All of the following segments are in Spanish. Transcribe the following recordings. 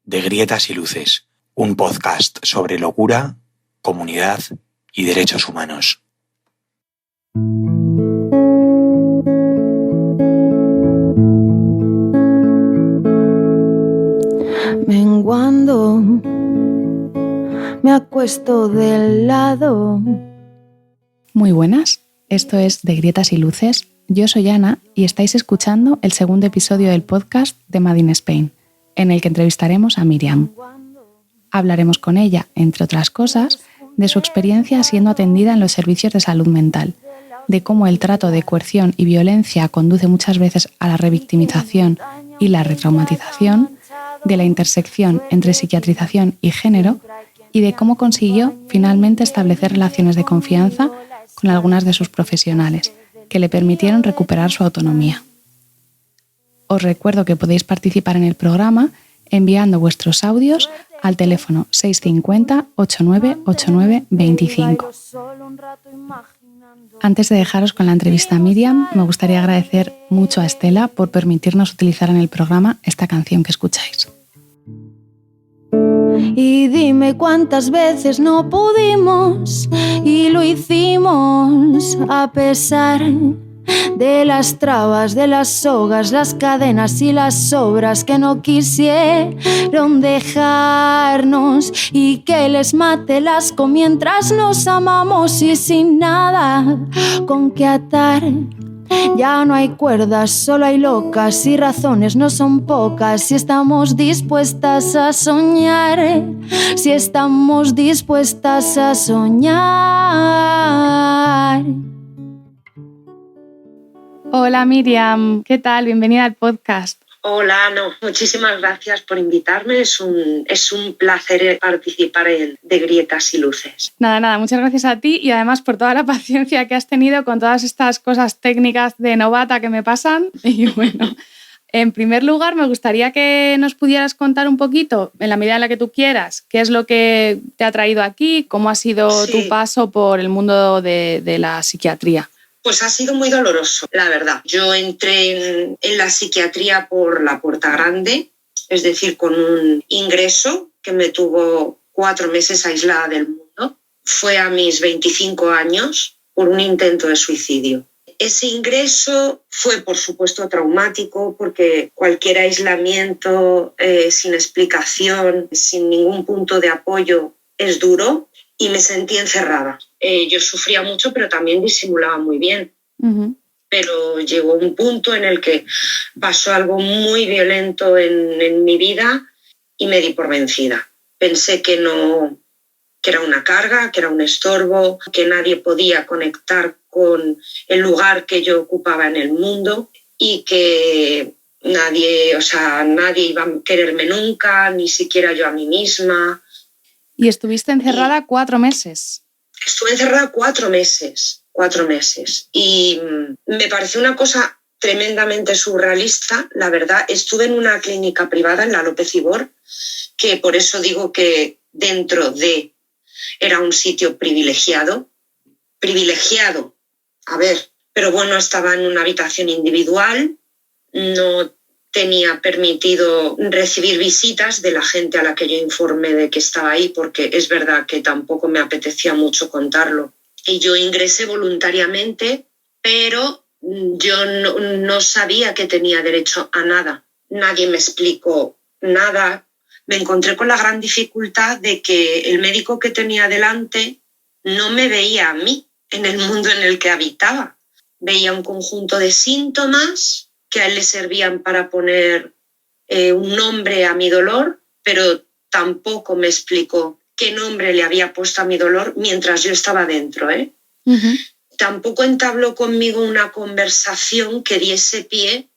de Grietas y Luces, un podcast sobre locura, comunidad y derechos humanos. Menguando, me acuesto del lado. Muy buenas, esto es De Grietas y Luces. Yo soy Ana y estáis escuchando el segundo episodio del podcast de Made in Spain, en el que entrevistaremos a Miriam. Hablaremos con ella, entre otras cosas, de su experiencia siendo atendida en los servicios de salud mental, de cómo el trato de coerción y violencia conduce muchas veces a la revictimización y la retraumatización, de la intersección entre psiquiatrización y género y de cómo consiguió finalmente establecer relaciones de confianza con algunas de sus profesionales, que le permitieron recuperar su autonomía. Os recuerdo que podéis participar en el programa enviando vuestros audios al teléfono 650 89 89 25. Antes de dejaros con la entrevista a Miriam, me gustaría agradecer mucho a Estela por permitirnos utilizar en el programa esta canción que escucháis. Y dime cuántas veces no pudimos y lo hicimos a pesar de las trabas, de las sogas, las cadenas y las obras que no quisieron dejarnos y que les mate el asco mientras nos amamos y sin nada con que atar. Ya no hay cuerdas, solo hay locas y razones no son pocas si estamos dispuestas a soñar, si estamos dispuestas a soñar. Hola Miriam, ¿qué tal? Bienvenida al podcast. Hola, muchísimas gracias por invitarme. Es un placer participar en De Grietas y Luces. Nada, muchas gracias a ti y además por toda la paciencia que has tenido con todas estas cosas técnicas de novata que me pasan. Y bueno, en primer lugar me gustaría que nos pudieras contar un poquito, en la medida en la que tú quieras, qué es lo que te ha traído aquí, cómo ha sido tu paso por el mundo de la psiquiatría. Pues ha sido muy doloroso, la verdad. Yo entré en la psiquiatría por la puerta grande, es decir, con un ingreso que me tuvo 4 meses aislada del mundo. Fue a mis 25 años por un intento de suicidio. Ese ingreso fue, por supuesto, traumático porque cualquier aislamiento sin explicación, sin ningún punto de apoyo, es duro. Y me sentí encerrada. Yo sufría mucho, pero también disimulaba muy bien. Uh-huh. Pero llegó un punto en el que pasó algo muy violento en mi vida y me di por vencida. Pensé que era una carga, que era un estorbo, que nadie podía conectar con el lugar que yo ocupaba en el mundo y que nadie iba a quererme nunca, ni siquiera yo a mí misma. ¿Y estuviste encerrada 4 meses? Estuve encerrada 4 meses. Y me pareció una cosa tremendamente surrealista, la verdad. Estuve en una clínica privada, en la López Ibor, que por eso digo que era un sitio privilegiado, pero bueno, estaba en una habitación individual, no tenía permitido recibir visitas de la gente a la que yo informé de que estaba ahí, porque es verdad que tampoco me apetecía mucho contarlo. Y yo ingresé voluntariamente, pero yo no sabía que tenía derecho a nada. Nadie me explicó nada. Me encontré con la gran dificultad de que el médico que tenía delante no me veía a mí en el mundo en el que habitaba. Veía un conjunto de síntomas que a él le servían para poner un nombre a mi dolor, pero tampoco me explicó qué nombre le había puesto a mi dolor mientras yo estaba dentro. Uh-huh. Tampoco entabló conmigo una conversación que diese pie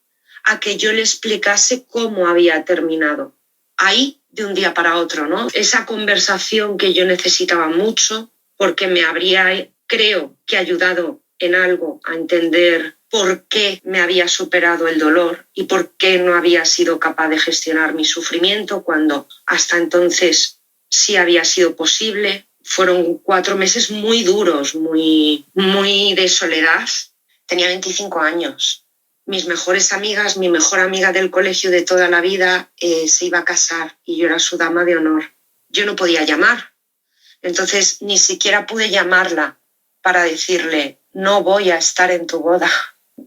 a que yo le explicase cómo había terminado. Ahí, de un día para otro, ¿no? Esa conversación que yo necesitaba mucho, porque me habría, creo, que ayudado en algo a entender por qué me había superado el dolor y por qué no había sido capaz de gestionar mi sufrimiento cuando hasta entonces sí había sido posible. Fueron 4 meses muy duros, muy de soledad. Tenía 25 años mis mejores amigas, mi mejor amiga del colegio de toda la vida se iba a casar y yo era su dama de honor. Yo no podía llamar, entonces ni siquiera pude llamarla para decirle no voy a estar en tu boda.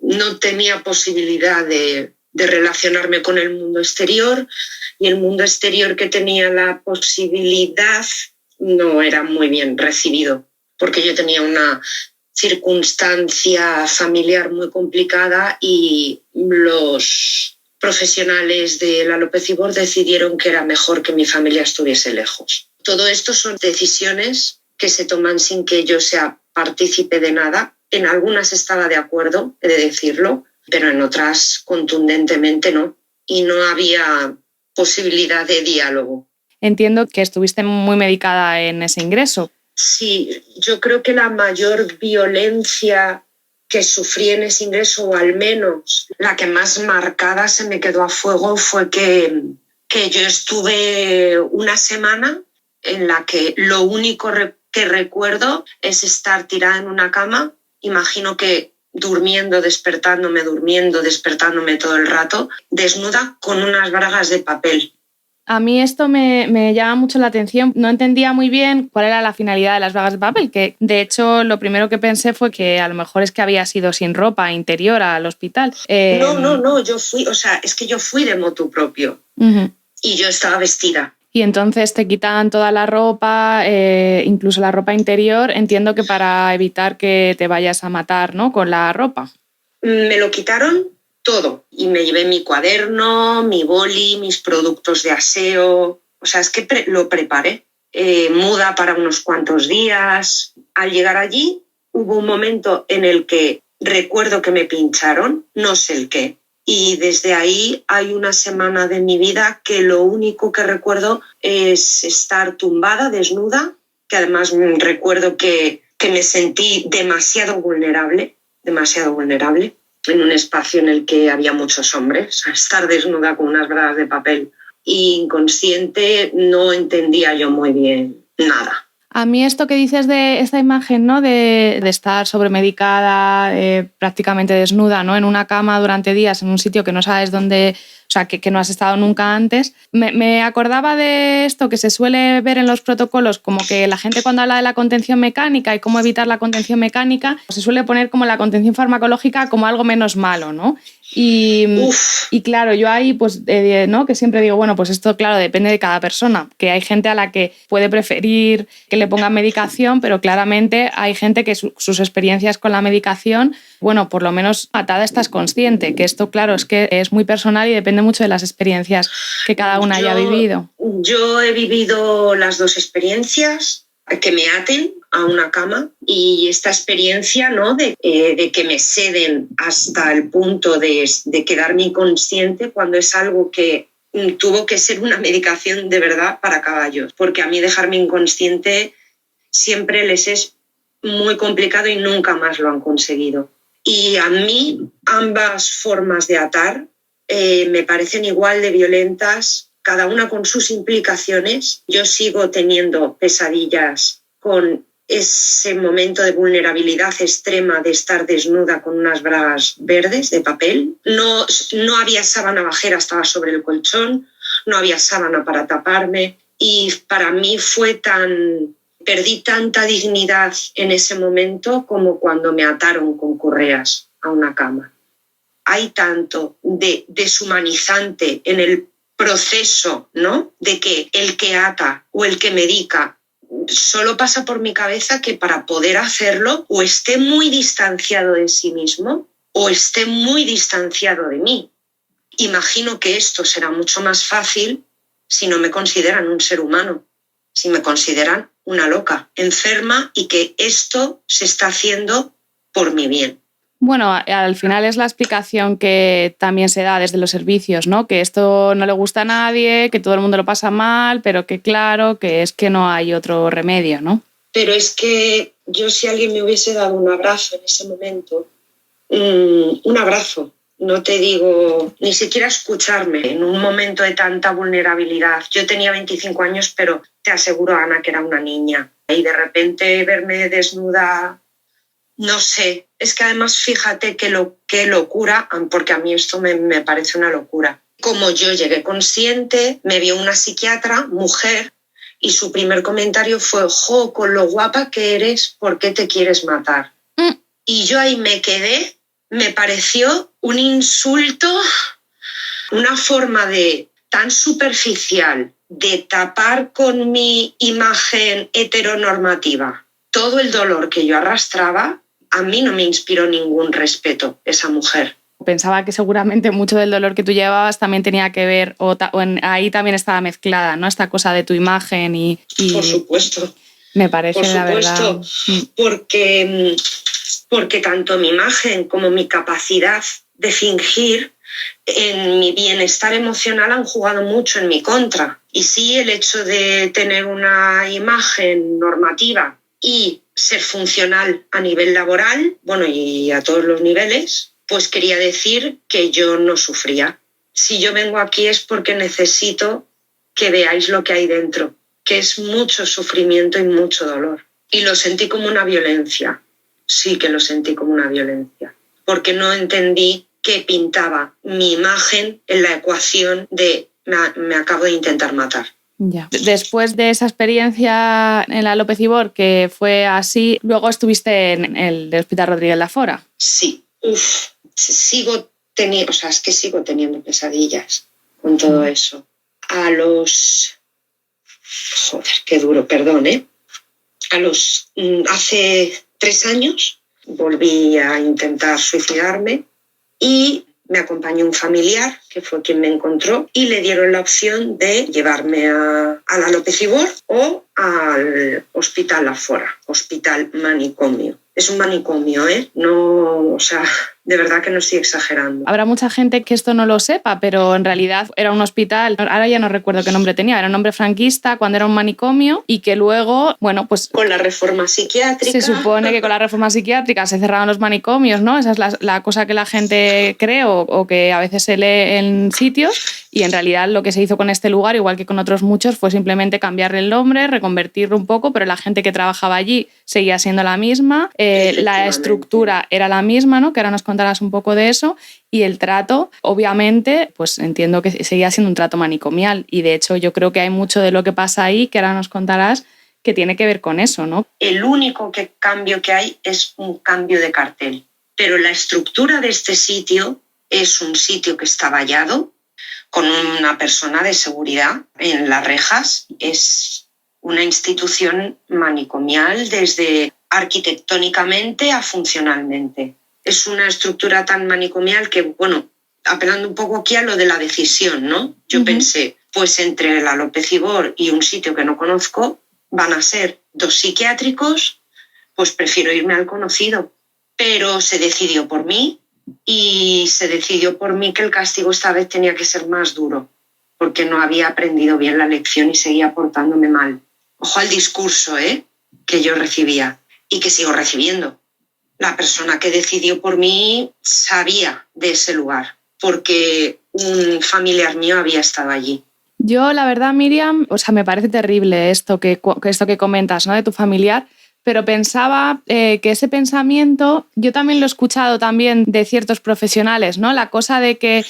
No tenía posibilidad de relacionarme con el mundo exterior y el mundo exterior que tenía la posibilidad no era muy bien recibido porque yo tenía una circunstancia familiar muy complicada y los profesionales de la López Ibor decidieron que era mejor que mi familia estuviese lejos. Todo esto son decisiones que se toman sin que yo sea partícipe de nada. En algunas estaba de acuerdo, he de decirlo, pero en otras contundentemente no. Y no había posibilidad de diálogo. Entiendo que estuviste muy medicada en ese ingreso. Sí, yo creo que la mayor violencia que sufrí en ese ingreso, o al menos la que más marcada se me quedó a fuego, fue que yo estuve una semana en la que lo único que recuerdo es estar tirada en una cama, imagino que durmiendo, despertándome todo el rato, desnuda con unas bragas de papel. A mí esto me llama mucho la atención. No entendía muy bien cuál era la finalidad de las bragas de papel, que de hecho lo primero que pensé fue que a lo mejor es que había sido sin ropa interior al hospital. No, yo fui de motu propio. Uh-huh. Y yo estaba vestida. Y entonces te quitan toda la ropa, incluso la ropa interior, entiendo que para evitar que te vayas a matar, ¿no?, con la ropa. Me lo quitaron todo y me llevé mi cuaderno, mi boli, mis productos de aseo. O sea, es que lo preparé. Muda para unos cuantos días. Al llegar allí hubo un momento en el que recuerdo que me pincharon, no sé el qué. Y desde ahí hay una semana de mi vida que lo único que recuerdo es estar tumbada, desnuda, que además recuerdo que me sentí demasiado vulnerable en un espacio en el que había muchos hombres. Estar desnuda con unas bragas de papel y inconsciente, no entendía yo muy bien nada. A mí esto que dices de esta imagen, ¿no?, de estar sobremedicada, prácticamente desnuda, ¿no?, en una cama durante días, en un sitio que no sabes dónde, o sea, que no has estado nunca antes, me acordaba de esto que se suele ver en los protocolos, como que la gente cuando habla de la contención mecánica y cómo evitar la contención mecánica, se suele poner como la contención farmacológica como algo menos malo, ¿no? Y claro, yo ahí, pues, ¿no?, que siempre digo, bueno, pues esto, claro, depende de cada persona, que hay gente a la que puede preferir que le pongan medicación, pero claramente hay gente que sus experiencias con la medicación, bueno, por lo menos atada estás consciente, que esto, claro, es que es muy personal y depende mucho de las experiencias que cada una haya vivido. Yo he vivido las dos experiencias, que me aten a una cama, y esta experiencia, ¿no?, de que me seden hasta el punto de quedarme inconsciente cuando es algo que tuvo que ser una medicación de verdad para caballos, porque a mí dejarme inconsciente siempre les es muy complicado y nunca más lo han conseguido. Y a mí ambas formas de atar me parecen igual de violentas, cada una con sus implicaciones. Yo sigo teniendo pesadillas con ese momento de vulnerabilidad extrema de estar desnuda con unas bragas verdes de papel. No había sábana bajera, estaba sobre el colchón, no había sábana para taparme, y para mí perdí tanta dignidad en ese momento como cuando me ataron con correas a una cama. Hay tanto de deshumanizante en el proceso, ¿no?, de que el que ata o el que medica, solo pasa por mi cabeza que para poder hacerlo o esté muy distanciado de sí mismo o esté muy distanciado de mí. Imagino que esto será mucho más fácil si no me consideran un ser humano, si me consideran una loca, enferma, y que esto se está haciendo por mi bien. Bueno, al final es la explicación que también se da desde los servicios, ¿no?, que esto no le gusta a nadie, que todo el mundo lo pasa mal, pero que claro, que es que no hay otro remedio, ¿no? Pero es que yo, si alguien me hubiese dado un abrazo en ese momento, un abrazo, no te digo ni siquiera escucharme en un momento de tanta vulnerabilidad. Yo tenía 25 años, pero te aseguro, Ana, que era una niña. Y de repente verme desnuda No sé, es que además fíjate qué locura, porque a mí esto me parece una locura. Como yo llegué consciente, me vio una psiquiatra, mujer, y su primer comentario fue: «Jo, con lo guapa que eres, ¿por qué te quieres matar?». Y yo ahí me quedé, me pareció un insulto, una forma tan superficial de tapar con mi imagen heteronormativa todo el dolor que yo arrastraba. A mí no me inspiró ningún respeto esa mujer. Pensaba que seguramente mucho del dolor que tú llevabas también tenía que ver, ahí también estaba mezclada, ¿no? Esta cosa de tu imagen y... Por supuesto. Me parece, la verdad. Porque tanto mi imagen como mi capacidad de fingir en mi bienestar emocional han jugado mucho en mi contra. Y sí, el hecho de tener una imagen normativa y ser funcional a nivel laboral, bueno, y a todos los niveles, pues quería decir que yo no sufría. Si yo vengo aquí es porque necesito que veáis lo que hay dentro, que es mucho sufrimiento y mucho dolor. Y lo sentí como una violencia. Sí que lo sentí como una violencia, porque no entendí que pintaba mi imagen en la ecuación de me acabo de intentar matar. Ya. Después de esa experiencia en la López Ibor, que fue así, luego estuviste en el Hospital Rodríguez Lafora. Sí, sigo teniendo pesadillas con todo eso. Qué duro, perdón, hace 3 años volví a intentar suicidarme y me acompañó un familiar, que fue quien me encontró, y le dieron la opción de llevarme a la López Ibor o al Hospital Lafora, Hospital Manicomio. Es un manicomio, No, de verdad que no estoy exagerando. Habrá mucha gente que esto no lo sepa, pero en realidad era un hospital, ahora ya no recuerdo qué nombre tenía, era un nombre franquista cuando era un manicomio y que luego, bueno, pues... Con la reforma psiquiátrica. Se supone que con la reforma psiquiátrica se cerraron los manicomios, ¿no? Esa es la cosa que la gente cree o que a veces se lee en sitios, y en realidad lo que se hizo con este lugar, igual que con otros muchos, fue simplemente cambiarle el nombre, reconvertirlo un poco, pero la gente que trabajaba allí seguía siendo la misma, la estructura era la misma, ¿no? Que ahora nos contarás un poco de eso, y el trato, obviamente, pues entiendo que seguía siendo un trato manicomial, y de hecho yo creo que hay mucho de lo que pasa ahí, que ahora nos contarás, que tiene que ver con eso, ¿no? El único cambio que hay es un cambio de cartel, pero la estructura de este sitio es un sitio que está vallado, con una persona de seguridad en las rejas. Es una institución manicomial desde arquitectónicamente a funcionalmente. Es una estructura tan manicomial que, bueno, apelando un poco aquí a lo de la decisión, ¿no? Yo pensé, pues entre la López Ibor y un sitio que no conozco van a ser 2 psiquiátricos, pues prefiero irme al conocido. Pero se decidió por mí. Y se decidió por mí que el castigo esta vez tenía que ser más duro, porque no había aprendido bien la lección y seguía portándome mal. Ojo al discurso, que yo recibía y que sigo recibiendo. La persona que decidió por mí sabía de ese lugar, porque un familiar mío había estado allí. Yo, la verdad, Miriam, me parece terrible esto que comentas, ¿no? De tu familiar. Pero pensaba que ese pensamiento, yo también lo he escuchado también de ciertos profesionales, ¿no? La cosa de que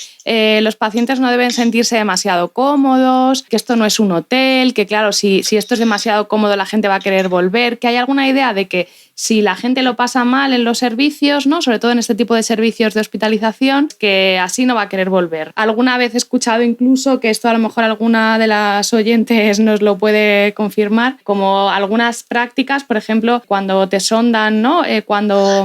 los pacientes no deben sentirse demasiado cómodos, que esto no es un hotel, que claro, si esto es demasiado cómodo la gente va a querer volver, que hay alguna idea de que si la gente lo pasa mal en los servicios, ¿no? Sobre todo en este tipo de servicios de hospitalización, que así no va a querer volver. Alguna vez he escuchado incluso, que esto a lo mejor alguna de las oyentes nos lo puede confirmar, como algunas prácticas, por ejemplo, cuando te sondan, ¿no?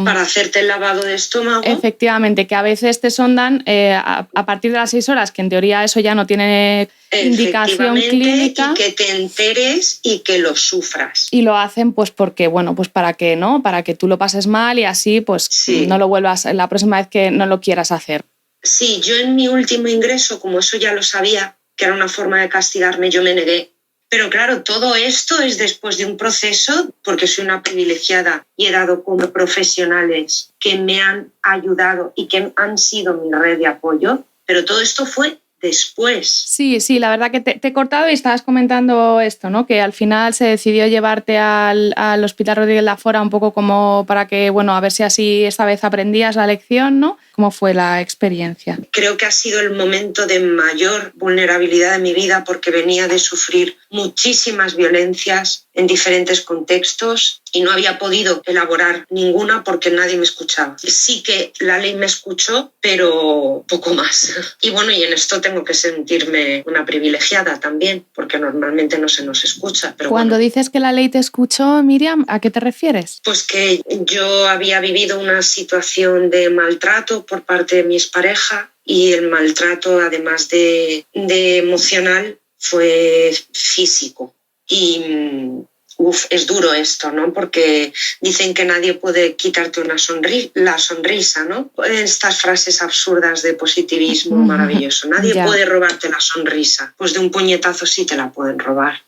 Para hacerte el lavado de estómago. Efectivamente, que a veces te sondan a partir de las 6 horas, que en teoría eso ya no tiene indicación clínica. Y que te enteres y que lo sufras. Y lo hacen pues porque, bueno, pues para que no, para que tú lo pases mal y así pues no lo vuelvas la próxima vez que no lo quieras hacer. Sí, yo en mi último ingreso, como eso ya lo sabía, que era una forma de castigarme, yo me negué. Pero claro, todo esto es después de un proceso, porque soy una privilegiada y he dado como profesionales que me han ayudado y que han sido mi red de apoyo, pero todo esto fue después. Sí, la verdad que te he cortado y estabas comentando esto, ¿no? Que al final se decidió llevarte al Hospital Rodríguez Lafora un poco como para que, bueno, a ver si así esta vez aprendías la lección, ¿no? ¿Cómo fue la experiencia? Creo que ha sido el momento de mayor vulnerabilidad de mi vida porque venía de sufrir muchísimas violencias en diferentes contextos y no había podido elaborar ninguna porque nadie me escuchaba. Sí que la ley me escuchó, pero poco más. Y bueno, y en esto tengo que sentirme una privilegiada también, porque normalmente no se nos escucha. Pero cuando dices que la ley te escuchó, Miriam, ¿a qué te refieres? Pues que yo había vivido una situación de maltrato por parte de mi expareja y el maltrato, además de emocional, fue físico. Y es duro esto, ¿no? Porque dicen que nadie puede quitarte la sonrisa, ¿no? Estas frases absurdas de positivismo maravilloso. Nadie puede robarte la sonrisa. Pues de un puñetazo sí te la pueden robar.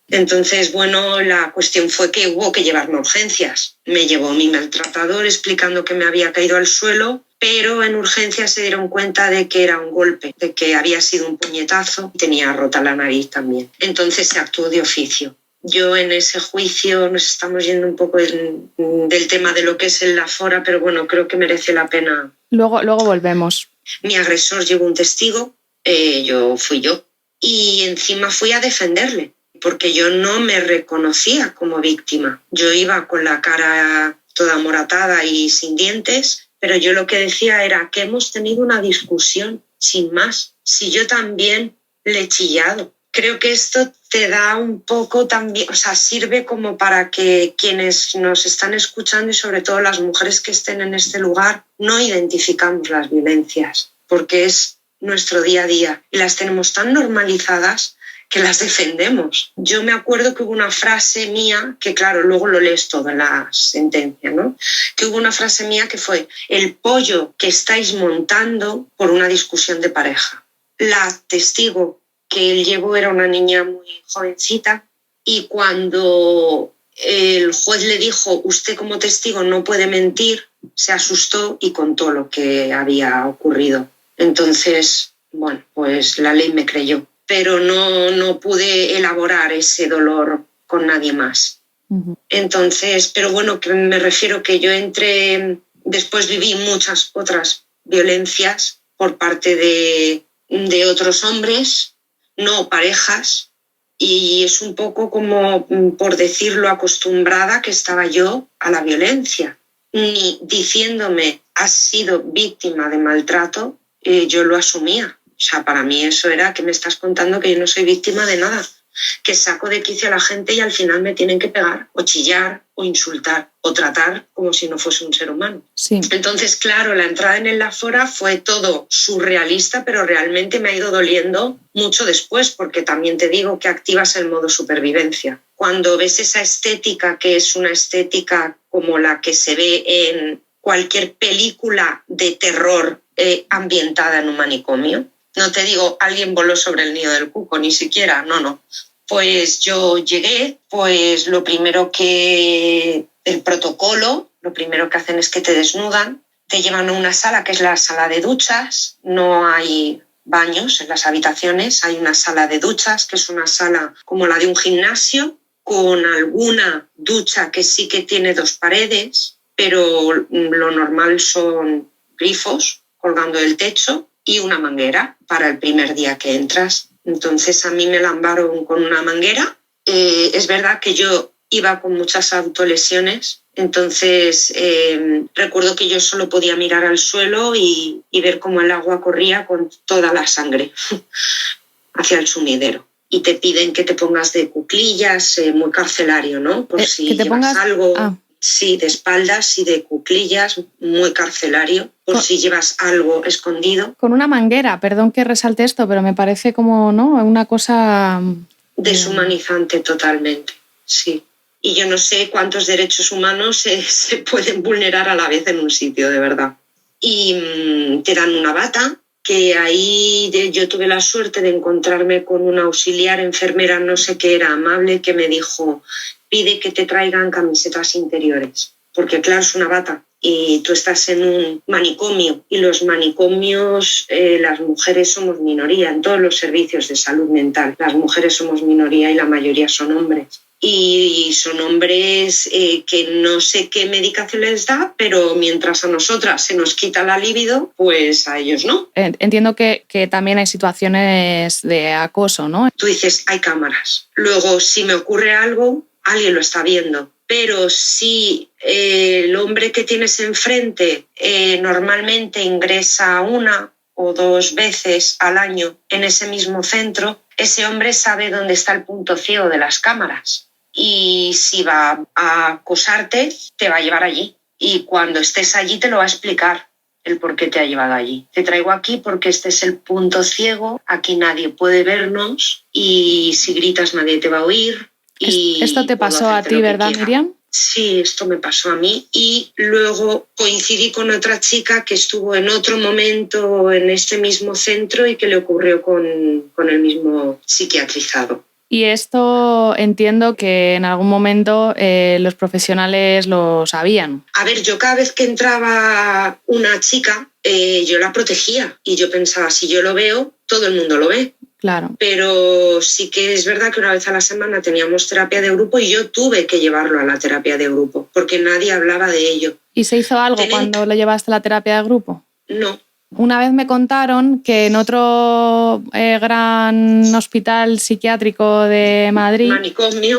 Entonces, bueno, la cuestión fue que hubo que llevarme a urgencias. Me llevó mi maltratador explicando que me había caído al suelo, pero en urgencias se dieron cuenta de que era un golpe, de que había sido un puñetazo y tenía rota la nariz también. Entonces se actuó de oficio. Yo en ese juicio nos estamos yendo un poco del tema de lo que es el Lafora, pero bueno, creo que merece la pena. Luego volvemos. Mi agresor llevó un testigo, fui yo, y encima fui a defenderle, porque yo no me reconocía como víctima. Yo iba con la cara toda moratada y sin dientes, pero yo lo que decía era que hemos tenido una discusión, sin más. Si yo también le he chillado. Creo que esto te da un poco también, o sea, sirve como para que quienes nos están escuchando y sobre todo las mujeres que estén en este lugar no identificamos las violencias, porque es nuestro día a día y las tenemos tan normalizadas que las defendemos. Yo me acuerdo que hubo una frase mía, que claro, luego lo lees todo en la sentencia, ¿no? Que hubo una frase mía que fue: el pollo que estáis montando por una discusión de pareja. La testigo que él llevó era una niña muy jovencita y cuando el juez le dijo usted como testigo no puede mentir, se asustó y contó lo que había ocurrido. Entonces, bueno, pues la ley me creyó, pero no pude elaborar ese dolor con nadie más. Uh-huh. Entonces, pero bueno, que me refiero que yo después viví muchas otras violencias por parte de otros hombres, no parejas, y es un poco como, por decirlo, acostumbrada que estaba yo a la violencia. Ni diciéndome has sido víctima de maltrato, yo lo asumía. O sea, para mí eso era que me estás contando que yo no soy víctima de nada, que saco de quicio a la gente y al final me tienen que pegar o chillar o insultar o tratar como si no fuese un ser humano. Sí. Entonces, claro, la entrada en el Lafora fue todo surrealista, pero realmente me ha ido doliendo mucho después, porque también te digo que activas el modo supervivencia. Cuando ves esa estética, que es una estética como la que se ve en cualquier película de terror ambientada en un manicomio, no te digo alguien voló sobre el nido del cuco, ni siquiera, no. Pues yo llegué, pues el protocolo, lo primero que hacen es que te desnudan, te llevan a una sala que es la sala de duchas, no hay baños en las habitaciones, hay una sala de duchas que es una sala como la de un gimnasio, con alguna ducha que sí que tiene 2 paredes, pero lo normal son grifos colgando del techo y una manguera para el primer día que entras. Entonces a mí me lambaron con una manguera. Es verdad que yo iba con muchas autolesiones, entonces recuerdo que yo solo podía mirar al suelo y ver cómo el agua corría con toda la sangre hacia el sumidero. Y te piden que te pongas de cuclillas, muy carcelario, ¿no? Por si que te llevas pongas algo... Sí, de espaldas y de cuclillas, muy carcelario, por si llevas algo escondido. Con una manguera, perdón que resalte esto, pero me parece como, ¿no?, una cosa... Deshumanizante totalmente, sí. Y yo no sé cuántos derechos humanos se pueden vulnerar a la vez en un sitio, de verdad. Y te dan una bata, que ahí yo tuve la suerte de encontrarme con una auxiliar enfermera, no sé qué era, amable, que me dijo: pide que te traigan camisetas interiores. porque claro, es una bata. Y tú estás en un manicomio y los manicomios, las mujeres somos minoría en todos los servicios de salud mental. Las mujeres somos minoría y la mayoría son hombres. Y son hombres que no sé qué medicación les da, pero mientras a nosotras se nos quita la libido, pues a ellos no. Entiendo que también hay situaciones de acoso, ¿no? Tú dices, hay cámaras. Luego, si me ocurre algo, alguien lo está viendo. Pero si el hombre que tienes enfrente normalmente ingresa 1 o 2 veces al año en ese mismo centro, ese hombre sabe dónde está el punto ciego de las cámaras. Y si va a acosarte, te va a llevar allí. Y cuando estés allí te lo va a explicar el por qué te ha llevado allí. Te traigo aquí porque este es el punto ciego, aquí nadie puede vernos y si gritas nadie te va a oír. Y esto te pasó a ti, ¿verdad, Miriam? Sí, esto me pasó a mí y luego coincidí con otra chica que estuvo en otro momento en este mismo centro y que le ocurrió con el mismo psiquiatrizado. Y esto entiendo que en algún momento los profesionales lo sabían. A ver, yo cada vez que entraba una chica, yo la protegía y yo pensaba, si yo lo veo, todo el mundo lo ve. Claro. Pero sí que es verdad que una vez a la semana teníamos terapia de grupo y yo tuve que llevarlo a la terapia de grupo porque nadie hablaba de ello. ¿Y se hizo algo cuando lo llevaste a la terapia de grupo? No. Una vez me contaron que en otro gran hospital psiquiátrico de Madrid,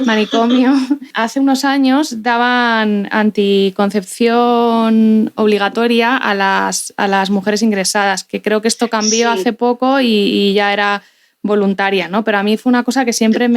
manicomio, hace unos años daban anticoncepción obligatoria a las mujeres ingresadas, que creo que esto cambió hace poco y ya era voluntaria, ¿no? Pero a mí fue una cosa que siempre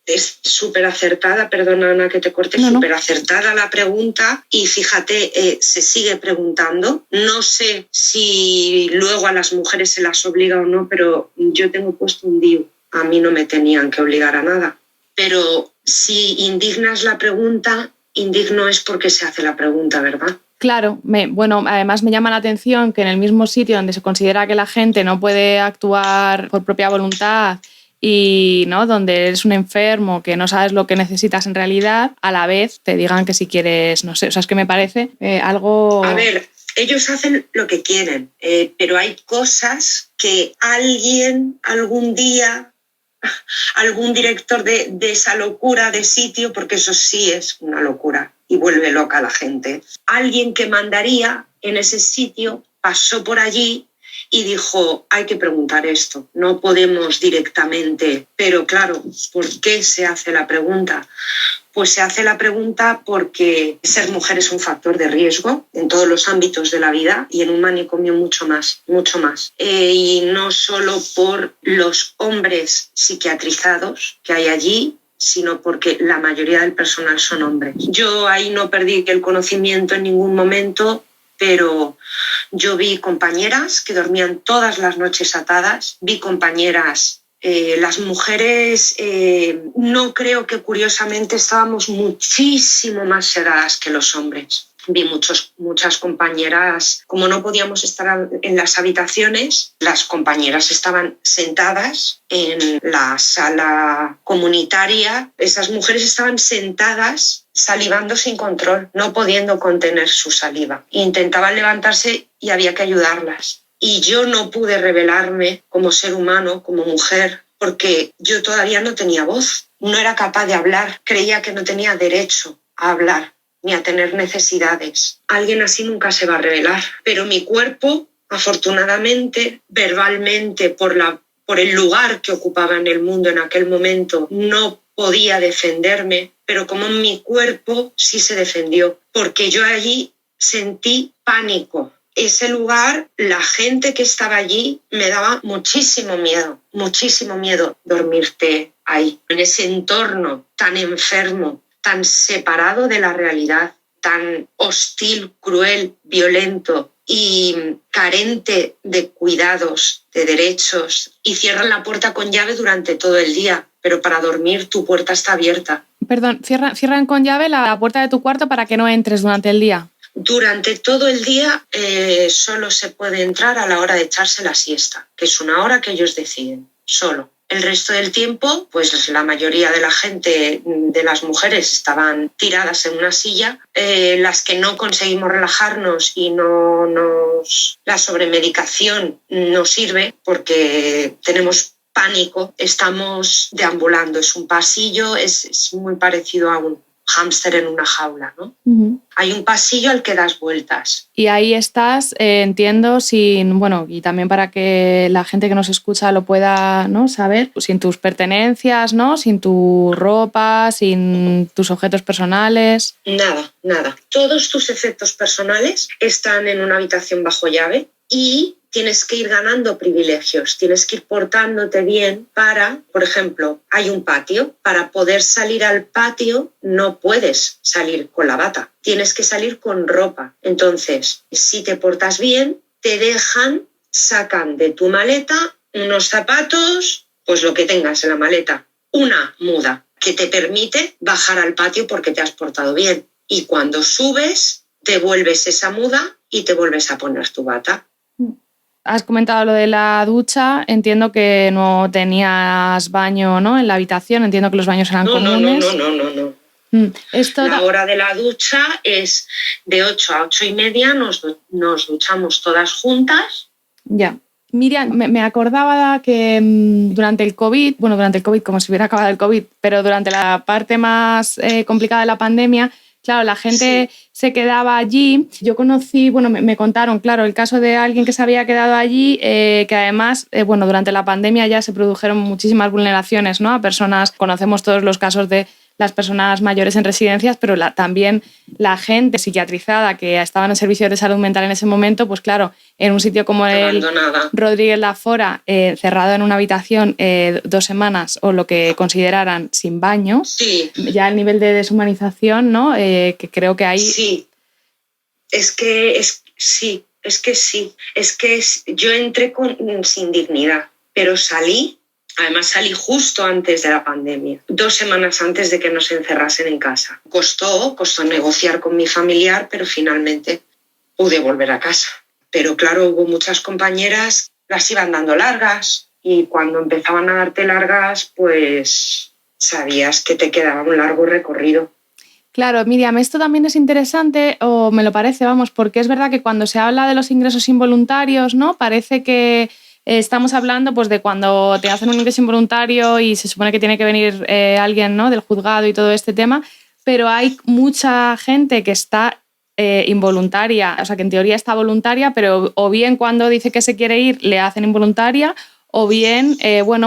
Es súper acertada, perdona Ana que te corte, súper acertada la pregunta y fíjate, se sigue preguntando. No sé si luego a las mujeres se las obliga o no, pero yo tengo puesto un DIU. A mí no me tenían que obligar a nada. Pero si indignas la pregunta, indigno es porque se hace la pregunta, ¿verdad? Claro, además me llama la atención que en el mismo sitio donde se considera que la gente no puede actuar por propia voluntad y ¿no? donde eres un enfermo que no sabes lo que necesitas en realidad, a la vez te digan que si quieres, no sé, o sea, es que me parece algo... A ver, ellos hacen lo que quieren, pero hay cosas que alguien algún día, algún director de esa locura de sitio, porque eso sí es una locura y vuelve loca a la gente, alguien que mandaría en ese sitio pasó por allí y dijo, hay que preguntar esto, no podemos directamente. Pero claro, ¿por qué se hace la pregunta? Pues se hace la pregunta porque ser mujer es un factor de riesgo en todos los ámbitos de la vida y en un manicomio mucho más, mucho más. Y no solo por los hombres psiquiatrizados que hay allí, sino porque la mayoría del personal son hombres. Yo ahí no perdí el conocimiento en ningún momento, pero yo vi compañeras que dormían todas las noches atadas, vi compañeras, las mujeres, no creo que curiosamente estábamos muchísimo más sedadas que los hombres. Vi muchas compañeras, como no podíamos estar en las habitaciones, las compañeras estaban sentadas en la sala comunitaria. Esas mujeres estaban sentadas salivando sin control, no pudiendo contener su saliva. Intentaban levantarse y había que ayudarlas. Y yo no pude revelarme como ser humano, como mujer, porque yo todavía no tenía voz. No era capaz de hablar, creía que no tenía derecho a hablar ni a tener necesidades. Alguien así nunca se va a revelar. Pero mi cuerpo, afortunadamente, verbalmente, por el lugar que ocupaba en el mundo en aquel momento, no podía defenderme, pero como mi cuerpo sí se defendió, porque yo allí sentí pánico. Ese lugar, la gente que estaba allí, me daba muchísimo miedo dormirte ahí, en ese entorno tan enfermo, tan separado de la realidad, tan hostil, cruel, violento y carente de cuidados, de derechos, y cierran la puerta con llave durante todo el día, pero para dormir tu puerta está abierta. Perdón, cierran con llave la puerta de tu cuarto para que no entres durante el día. Durante todo el día solo se puede entrar a la hora de echarse la siesta, que es una hora que ellos deciden, solo. El resto del tiempo, pues la mayoría de la gente, de las mujeres, estaban tiradas en una silla. Las que no conseguimos relajarnos y la sobremedicación no sirve porque tenemos pánico, estamos deambulando. Es un pasillo, es muy parecido a un hámster en una jaula, ¿no? Uh-huh. Hay un pasillo al que das vueltas. Y ahí estás, entiendo, y también para que la gente que nos escucha lo pueda, ¿no?, saber, sin tus pertenencias, ¿no?, sin tu ropa, sin tus objetos personales. Nada. Todos tus efectos personales están en una habitación bajo llave y tienes que ir ganando privilegios, tienes que ir portándote bien para, por ejemplo, hay un patio. Para poder salir al patio no puedes salir con la bata, tienes que salir con ropa. Entonces, si te portas bien, te sacan de tu maleta unos zapatos, pues lo que tengas en la maleta, una muda que te permite bajar al patio porque te has portado bien. Y cuando subes, devuelves esa muda y te vuelves a poner tu bata. Has comentado lo de la ducha, entiendo que no tenías baño, ¿no?, en la habitación, entiendo que los baños eran comunes. No. La hora de la ducha es de 8 a 8:30, nos duchamos todas juntas. Ya. Miriam, me acordaba que durante el COVID, como si hubiera acabado el COVID, pero durante la parte más complicada de la pandemia, claro, la gente se quedaba allí. Yo conocí, me contaron, claro, el caso de alguien que se había quedado allí, que además, durante la pandemia ya se produjeron muchísimas vulneraciones, ¿no?, a personas. Conocemos todos los casos de las personas mayores en residencias, pero también la gente psiquiatrizada que estaba en el servicio de salud mental en ese momento, pues claro, en un sitio como el Rodríguez Lafora, cerrado en una habitación 2 semanas o lo que consideraran sin baño, ya el nivel de deshumanización, ¿no?, que creo que hay... Sí, es que yo entré sin dignidad, pero salí. Además salí justo antes de la pandemia, 2 semanas antes de que nos encerrasen en casa. Costó negociar con mi familiar, pero finalmente pude volver a casa. Pero claro, hubo muchas compañeras, las iban dando largas y cuando empezaban a darte largas, pues sabías que te quedaba un largo recorrido. Claro, Miriam, esto también es interesante, o me lo parece, porque es verdad que cuando se habla de los ingresos involuntarios, ¿no?, parece que estamos hablando pues de cuando te hacen un ingreso involuntario y se supone que tiene que venir alguien, ¿no?, del juzgado y todo este tema, pero hay mucha gente que está involuntaria, o sea, que en teoría está voluntaria, pero o bien cuando dice que se quiere ir le hacen involuntaria, o bien,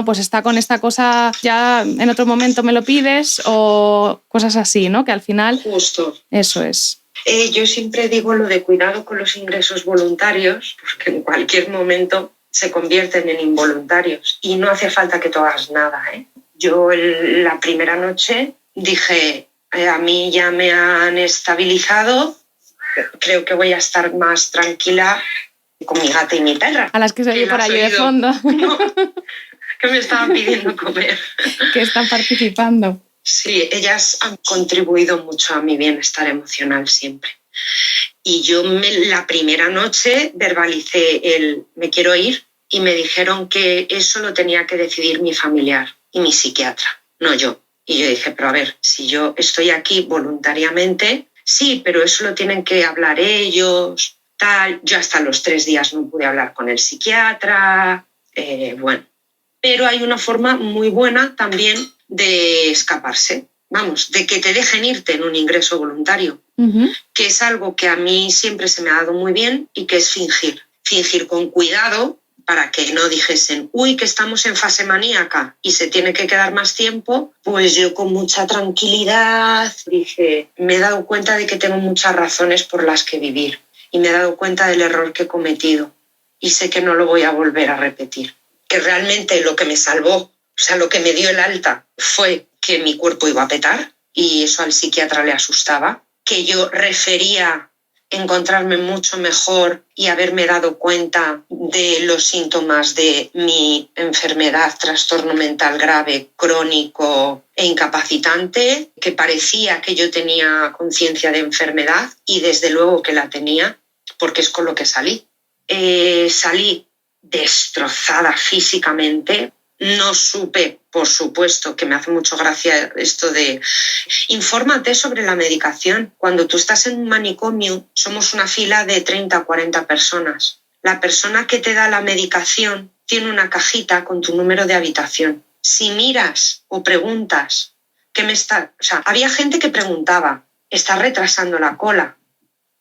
pues está con esta cosa, ya en otro momento me lo pides, o cosas así, ¿no?, que al final... Justo. Eso es. Yo siempre digo lo de cuidado con los ingresos voluntarios, porque en cualquier momento se convierten en involuntarios y no hace falta que tú hagas nada, ¿eh? Yo la primera noche dije, a mí ya me han estabilizado, creo que voy a estar más tranquila con mi gata y mi perra. A las que se oye por allí de fondo. No, que me estaban pidiendo comer. Que están participando. Sí, ellas han contribuido mucho a mi bienestar emocional siempre. Y yo la primera noche verbalicé me quiero ir y me dijeron que eso lo tenía que decidir mi familiar y mi psiquiatra, no yo. Y yo dije, pero a ver, si yo estoy aquí voluntariamente, sí, pero eso lo tienen que hablar ellos, tal. Yo hasta los 3 días no pude hablar con el psiquiatra, Pero hay una forma muy buena también de escaparse. De que te dejen irte en un ingreso voluntario, que es algo que a mí siempre se me ha dado muy bien y que es fingir. Fingir con cuidado para que no dijesen, uy, que estamos en fase maníaca y se tiene que quedar más tiempo. Pues yo con mucha tranquilidad dije, me he dado cuenta de que tengo muchas razones por las que vivir y me he dado cuenta del error que he cometido y sé que no lo voy a volver a repetir. Que realmente lo que me salvó, o sea, lo que me dio el alta fue que mi cuerpo iba a petar y eso al psiquiatra le asustaba, que yo refería encontrarme mucho mejor y haberme dado cuenta de los síntomas de mi enfermedad, trastorno mental grave, crónico e incapacitante, que parecía que yo tenía conciencia de enfermedad y desde luego que la tenía, porque es con lo que salí. Salí destrozada físicamente, No supe, por supuesto, que me hace mucho gracia esto de infórmate sobre la medicación. Cuando tú estás en un manicomio, somos una fila de 30 o 40 personas. La persona que te da la medicación tiene una cajita con tu número de habitación. Si miras o preguntas, había gente que preguntaba, ¿estás retrasando la cola?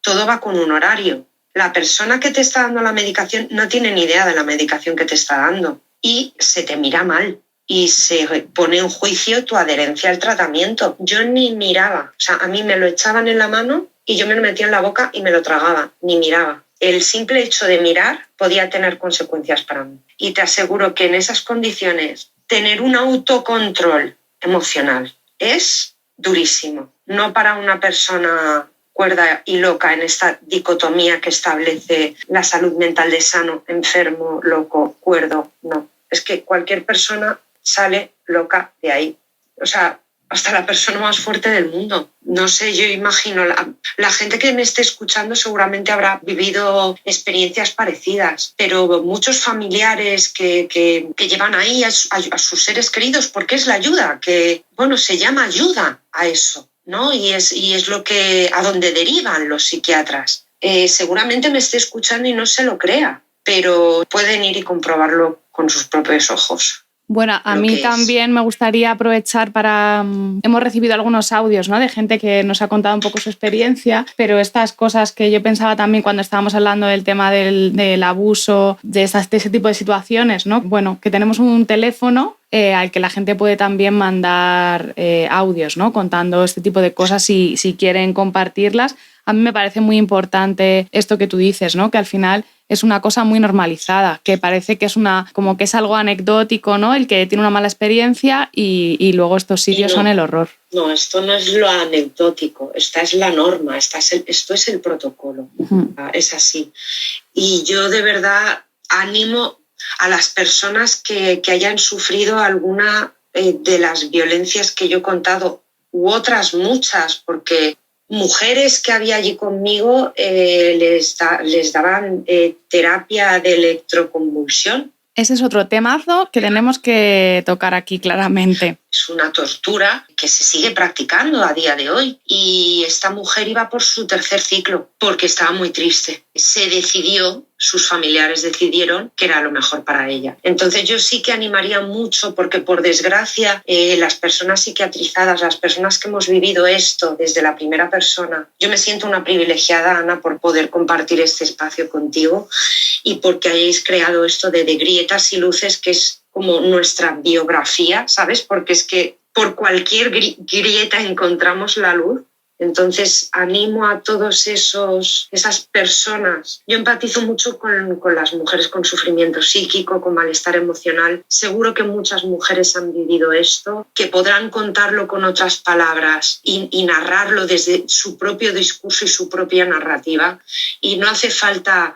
Todo va con un horario. La persona que te está dando la medicación no tiene ni idea de la medicación que te está dando. Y se te mira mal y se pone en juicio tu adherencia al tratamiento. Yo ni miraba, a mí me lo echaban en la mano y yo me lo metía en la boca y me lo tragaba, ni miraba. El simple hecho de mirar podía tener consecuencias para mí. Y te aseguro que en esas condiciones tener un autocontrol emocional es durísimo. No para una persona cuerda y loca en esta dicotomía que establece la salud mental de sano, enfermo, loco, cuerdo, no. Es que cualquier persona sale loca de ahí. Hasta la persona más fuerte del mundo. No sé, yo imagino, la gente que me esté escuchando seguramente habrá vivido experiencias parecidas, pero muchos familiares que llevan ahí a sus seres queridos, porque es la ayuda, se llama ayuda a eso, ¿no? Y es lo que a donde derivan los psiquiatras. Seguramente me esté escuchando y no se lo crea, pero pueden ir y comprobarlo con sus propios ojos. Bueno, a mí también me gustaría aprovechar hemos recibido algunos audios, ¿no?, de gente que nos ha contado un poco su experiencia, pero estas cosas que yo pensaba también cuando estábamos hablando del tema del abuso, de ese tipo de situaciones, ¿no? Bueno, que tenemos un teléfono al que la gente puede también mandar audios, ¿no?, contando este tipo de cosas si quieren compartirlas. A mí me parece muy importante esto que tú dices, ¿no?, que al final es una cosa muy normalizada, que parece que como que es algo anecdótico, ¿no?, el que tiene una mala experiencia y luego estos sitios son el horror. No, esto no es lo anecdótico, esta es la norma, esto es el protocolo, es así. Y yo de verdad animo a las personas que hayan sufrido alguna de las violencias que yo he contado, u otras muchas, porque mujeres que había allí conmigo les daban terapia de electroconvulsión. Ese es otro temazo que tenemos que tocar aquí claramente. Es una tortura que se sigue practicando a día de hoy. Y esta mujer iba por su 3er ciclo porque estaba muy triste. Sus familiares decidieron que era lo mejor para ella. Entonces yo sí que animaría mucho porque, por desgracia, las personas psiquiatrizadas, las personas que hemos vivido esto desde la primera persona, yo me siento una privilegiada, Ana, por poder compartir este espacio contigo y porque hayáis creado esto de Grietas y Luces, que es como nuestra biografía, ¿sabes? Porque es que por cualquier grieta encontramos la luz. Entonces animo a todas esas personas. Yo empatizo mucho con las mujeres con sufrimiento psíquico, con malestar emocional. Seguro que muchas mujeres han vivido esto, que podrán contarlo con otras palabras y narrarlo desde su propio discurso y su propia narrativa. Y no hace falta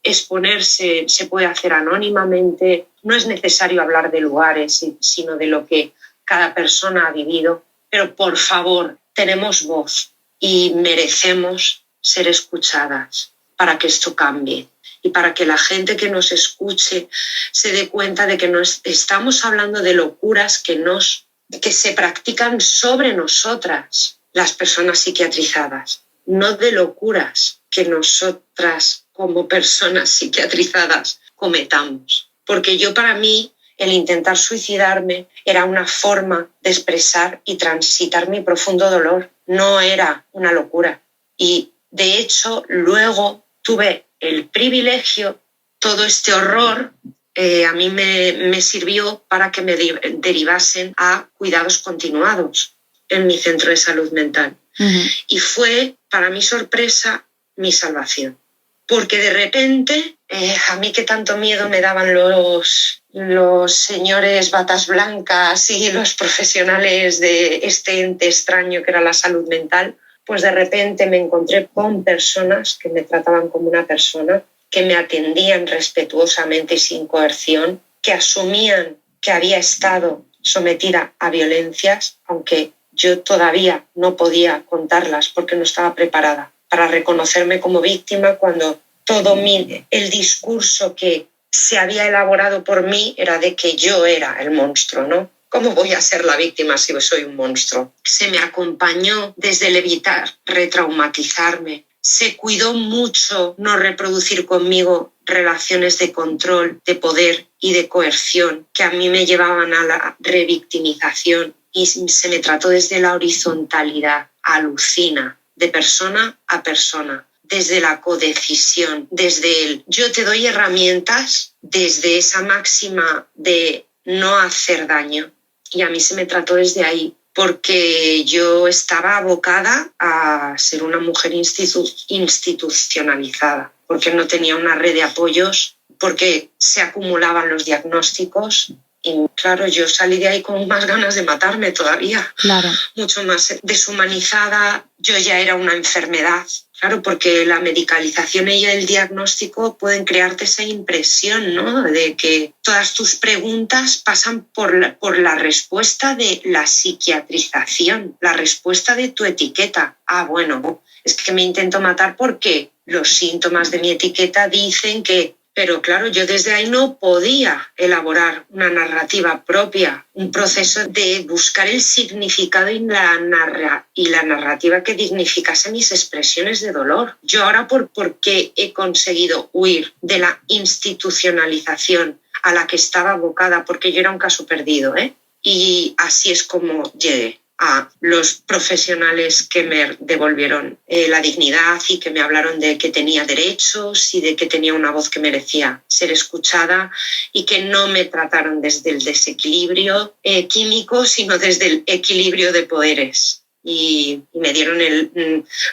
exponerse, se puede hacer anónimamente. No es necesario hablar de lugares, sino de lo que cada persona ha vivido. Pero por favor, tenemos voz y merecemos ser escuchadas para que esto cambie y para que la gente que nos escuche se dé cuenta de que no estamos hablando de locuras que se practican sobre nosotras, las personas psiquiatrizadas, no de locuras que nosotras como personas psiquiatrizadas cometamos. Porque para mí, el intentar suicidarme era una forma de expresar y transitar mi profundo dolor. No era una locura. Y, de hecho, luego tuve el privilegio, todo este horror, a mí me sirvió para que me derivasen a cuidados continuados en mi centro de salud mental. Uh-huh. Y fue, para mi sorpresa, mi salvación. Porque de repente, a mí que tanto miedo me daban los señores batas blancas y los profesionales de este ente extraño que era la salud mental, pues de repente me encontré con personas que me trataban como una persona, que me atendían respetuosamente y sin coerción, que asumían que había estado sometida a violencias, aunque yo todavía no podía contarlas porque no estaba preparada para reconocerme como víctima, cuando todo el discurso que se había elaborado por mí era de que yo era el monstruo, ¿no? ¿Cómo voy a ser la víctima si soy un monstruo? Se me acompañó desde el evitar retraumatizarme. Se cuidó mucho no reproducir conmigo relaciones de control, de poder y de coerción que a mí me llevaban a la revictimización, y se me trató desde la horizontalidad, alucina, de persona a persona, desde la codecisión, desde el yo te doy herramientas, desde esa máxima de no hacer daño. Y a mí se me trató desde ahí, porque yo estaba abocada a ser una mujer institucionalizada, porque no tenía una red de apoyos, porque se acumulaban los diagnósticos. Y claro, yo salí de ahí con más ganas de matarme todavía, claro, mucho más deshumanizada. Yo ya era una enfermedad, claro, porque la medicalización y el diagnóstico pueden crearte esa impresión, ¿no?, de que todas tus preguntas pasan por la respuesta de la psiquiatrización, la respuesta de tu etiqueta. Ah, bueno, es que me intento matar porque los síntomas de mi etiqueta dicen que... Pero claro, yo desde ahí no podía elaborar una narrativa propia, un proceso de buscar el significado y la narrativa que dignificase mis expresiones de dolor. Yo ahora, ¿por qué he conseguido huir de la institucionalización a la que estaba abocada? Porque yo era un caso perdido, ¿eh? Y así es como llegué a los profesionales que me devolvieron la dignidad y que me hablaron de que tenía derechos y de que tenía una voz que merecía ser escuchada, y que no me trataron desde el desequilibrio químico, sino desde el equilibrio de poderes. Y me dieron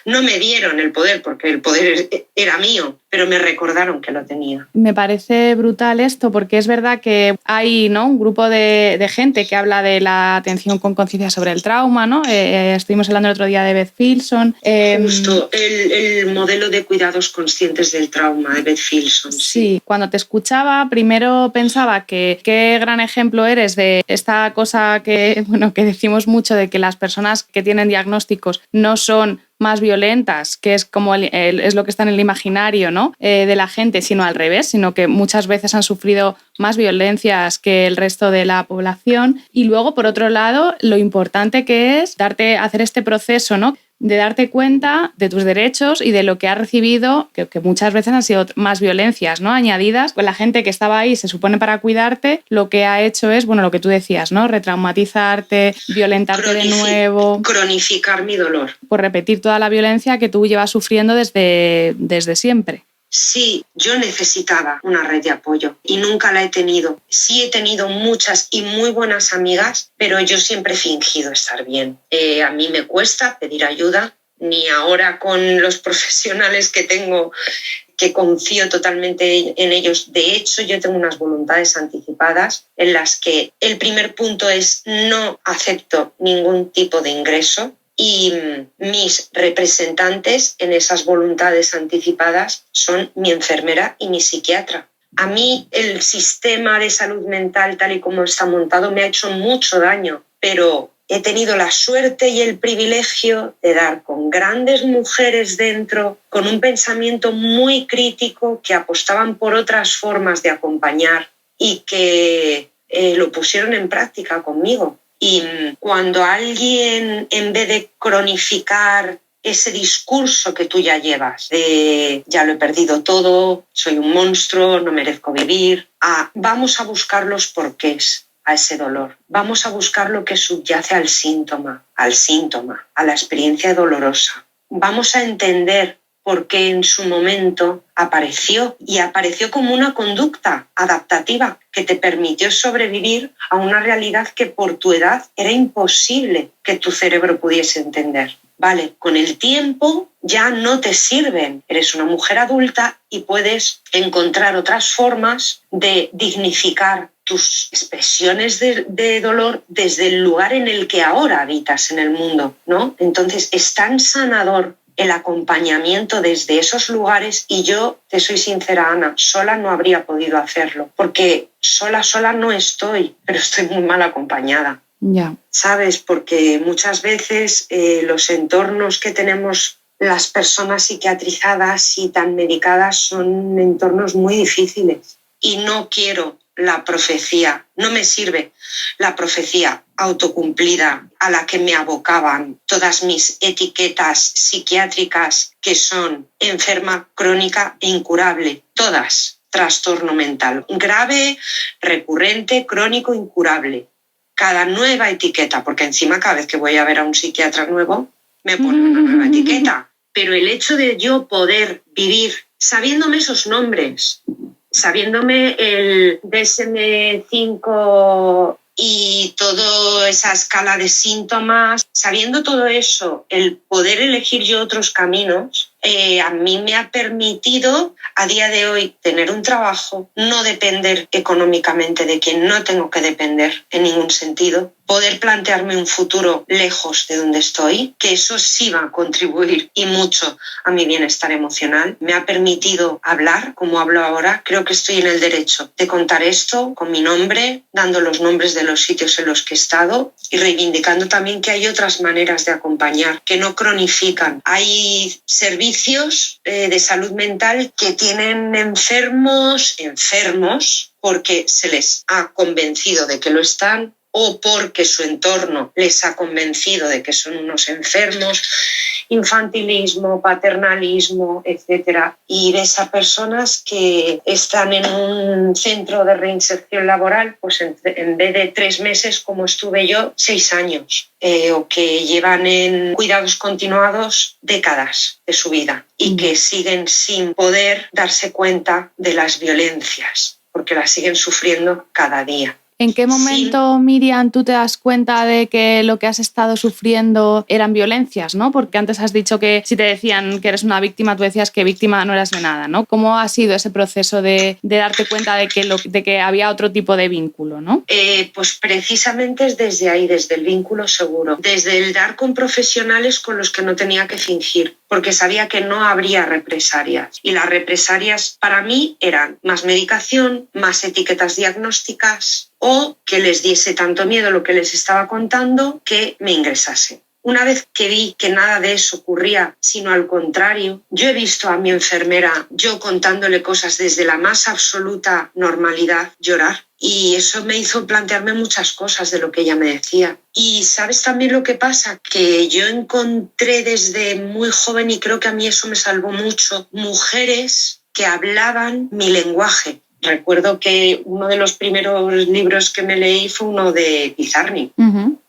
no me dieron el poder, porque el poder era mío, pero me recordaron que lo tenía. Me parece brutal esto, porque es verdad que hay, ¿no?, un grupo de gente que habla de la atención con conciencia sobre el trauma, ¿no? Estuvimos hablando el otro día de Beth Filson. Justo, el modelo de cuidados conscientes del trauma de Beth Filson. Sí, cuando te escuchaba, primero pensaba que qué gran ejemplo eres de esta cosa que decimos mucho, de que las personas que tienen diagnósticos no son más violentas, que es como es lo que está en el imaginario, ¿no?, de la gente, sino al revés, sino que muchas veces han sufrido más violencias que el resto de la población. Y luego, por otro lado, lo importante que es hacer este proceso, ¿no?, de darte cuenta de tus derechos y de lo que has recibido, que muchas veces han sido más violencias, ¿no?, añadidas. Pues la gente que estaba ahí, se supone para cuidarte, lo que ha hecho es, lo que tú decías, ¿no?, retraumatizarte, violentarte de nuevo. Cronificar mi dolor. Por repetir toda la violencia que tú llevas sufriendo desde siempre. Sí, yo necesitaba una red de apoyo y nunca la he tenido. Sí he tenido muchas y muy buenas amigas, pero yo siempre he fingido estar bien. A mí me cuesta pedir ayuda, ni ahora con los profesionales que tengo, que confío totalmente en ellos. De hecho, yo tengo unas voluntades anticipadas en las que el primer punto es no acepto ningún tipo de ingreso. Y mis representantes en esas voluntades anticipadas son mi enfermera y mi psiquiatra. A mí el sistema de salud mental tal y como está montado me ha hecho mucho daño, pero he tenido la suerte y el privilegio de dar con grandes mujeres dentro, con un pensamiento muy crítico, que apostaban por otras formas de acompañar y que lo pusieron en práctica conmigo. Y cuando alguien, en vez de cronificar ese discurso que tú ya llevas, de ya lo he perdido todo, soy un monstruo, no merezco vivir, vamos a buscar los porqués a ese dolor, vamos a buscar lo que subyace al síntoma, a la experiencia dolorosa. Vamos a entender por qué en su momento apareció como una conducta adaptativa que te permitió sobrevivir a una realidad que por tu edad era imposible que tu cerebro pudiese entender. Vale, con el tiempo ya no te sirven. Eres una mujer adulta y puedes encontrar otras formas de dignificar tus expresiones de dolor desde el lugar en el que ahora habitas en el mundo, ¿no? Entonces es tan sanador el acompañamiento desde esos lugares, y yo, te soy sincera, Ana, sola no habría podido hacerlo, porque sola no estoy, pero estoy muy mal acompañada. Ya. ¿Sabes? Porque muchas veces los entornos que tenemos las personas psiquiatrizadas y tan medicadas son entornos muy difíciles. y no quiero la profecía, no me sirve la profecía autocumplida a la que me abocaban todas mis etiquetas psiquiátricas, que son enferma, crónica e incurable, todas trastorno mental, grave, recurrente, crónico, incurable. Cada nueva etiqueta, porque encima cada vez que voy a ver a un psiquiatra nuevo me ponen una nueva etiqueta, pero el hecho de yo poder vivir sabiéndome esos nombres, sabiéndome el DSM-5 y toda esa escala de síntomas, sabiendo todo eso, el poder elegir yo otros caminos, a mí me ha permitido a día de hoy tener un trabajo, no depender económicamente de quien no tengo que depender en ningún sentido, poder plantearme un futuro lejos de donde estoy, que eso sí va a contribuir y mucho a mi bienestar emocional. Me ha permitido hablar como hablo ahora. Creo que estoy en el derecho de contar esto con mi nombre, dando los nombres de los sitios en los que he estado y reivindicando también que hay otras maneras de acompañar, que no cronifican. Hay servicios de salud mental que tienen enfermos porque se les ha convencido de que lo están, o porque su entorno les ha convencido de que son unos enfermos, infantilismo, paternalismo, etc. Y ves a personas que están en un centro de reinserción laboral, pues en vez de 3 meses, como estuve yo, 6 años, o que llevan en cuidados continuados décadas de su vida y que siguen sin poder darse cuenta de las violencias, porque las siguen sufriendo cada día. ¿En qué momento, Miriam, tú te das cuenta de que lo que has estado sufriendo eran violencias, ¿no? Porque antes has dicho que si te decían que eres una víctima, tú decías que víctima no eras de nada, ¿no? ¿Cómo ha sido ese proceso de darte cuenta de que había otro tipo de vínculo, ¿no? Pues precisamente es desde ahí, desde el vínculo seguro, desde el dar con profesionales con los que no tenía que fingir, porque sabía que no habría represalias. Y las represalias para mí eran más medicación, más etiquetas diagnósticas, o que les diese tanto miedo lo que les estaba contando que me ingresase. Una vez que vi que nada de eso ocurría, sino al contrario, yo he visto a mi enfermera, yo contándole cosas desde la más absoluta normalidad, llorar. Y eso me hizo plantearme muchas cosas de lo que ella me decía. Y ¿sabes también lo que pasa? Que yo encontré desde muy joven, y creo que a mí eso me salvó mucho, mujeres que hablaban mi lenguaje. Recuerdo que uno de los primeros libros que me leí fue uno de Pizarnik. Uh-huh.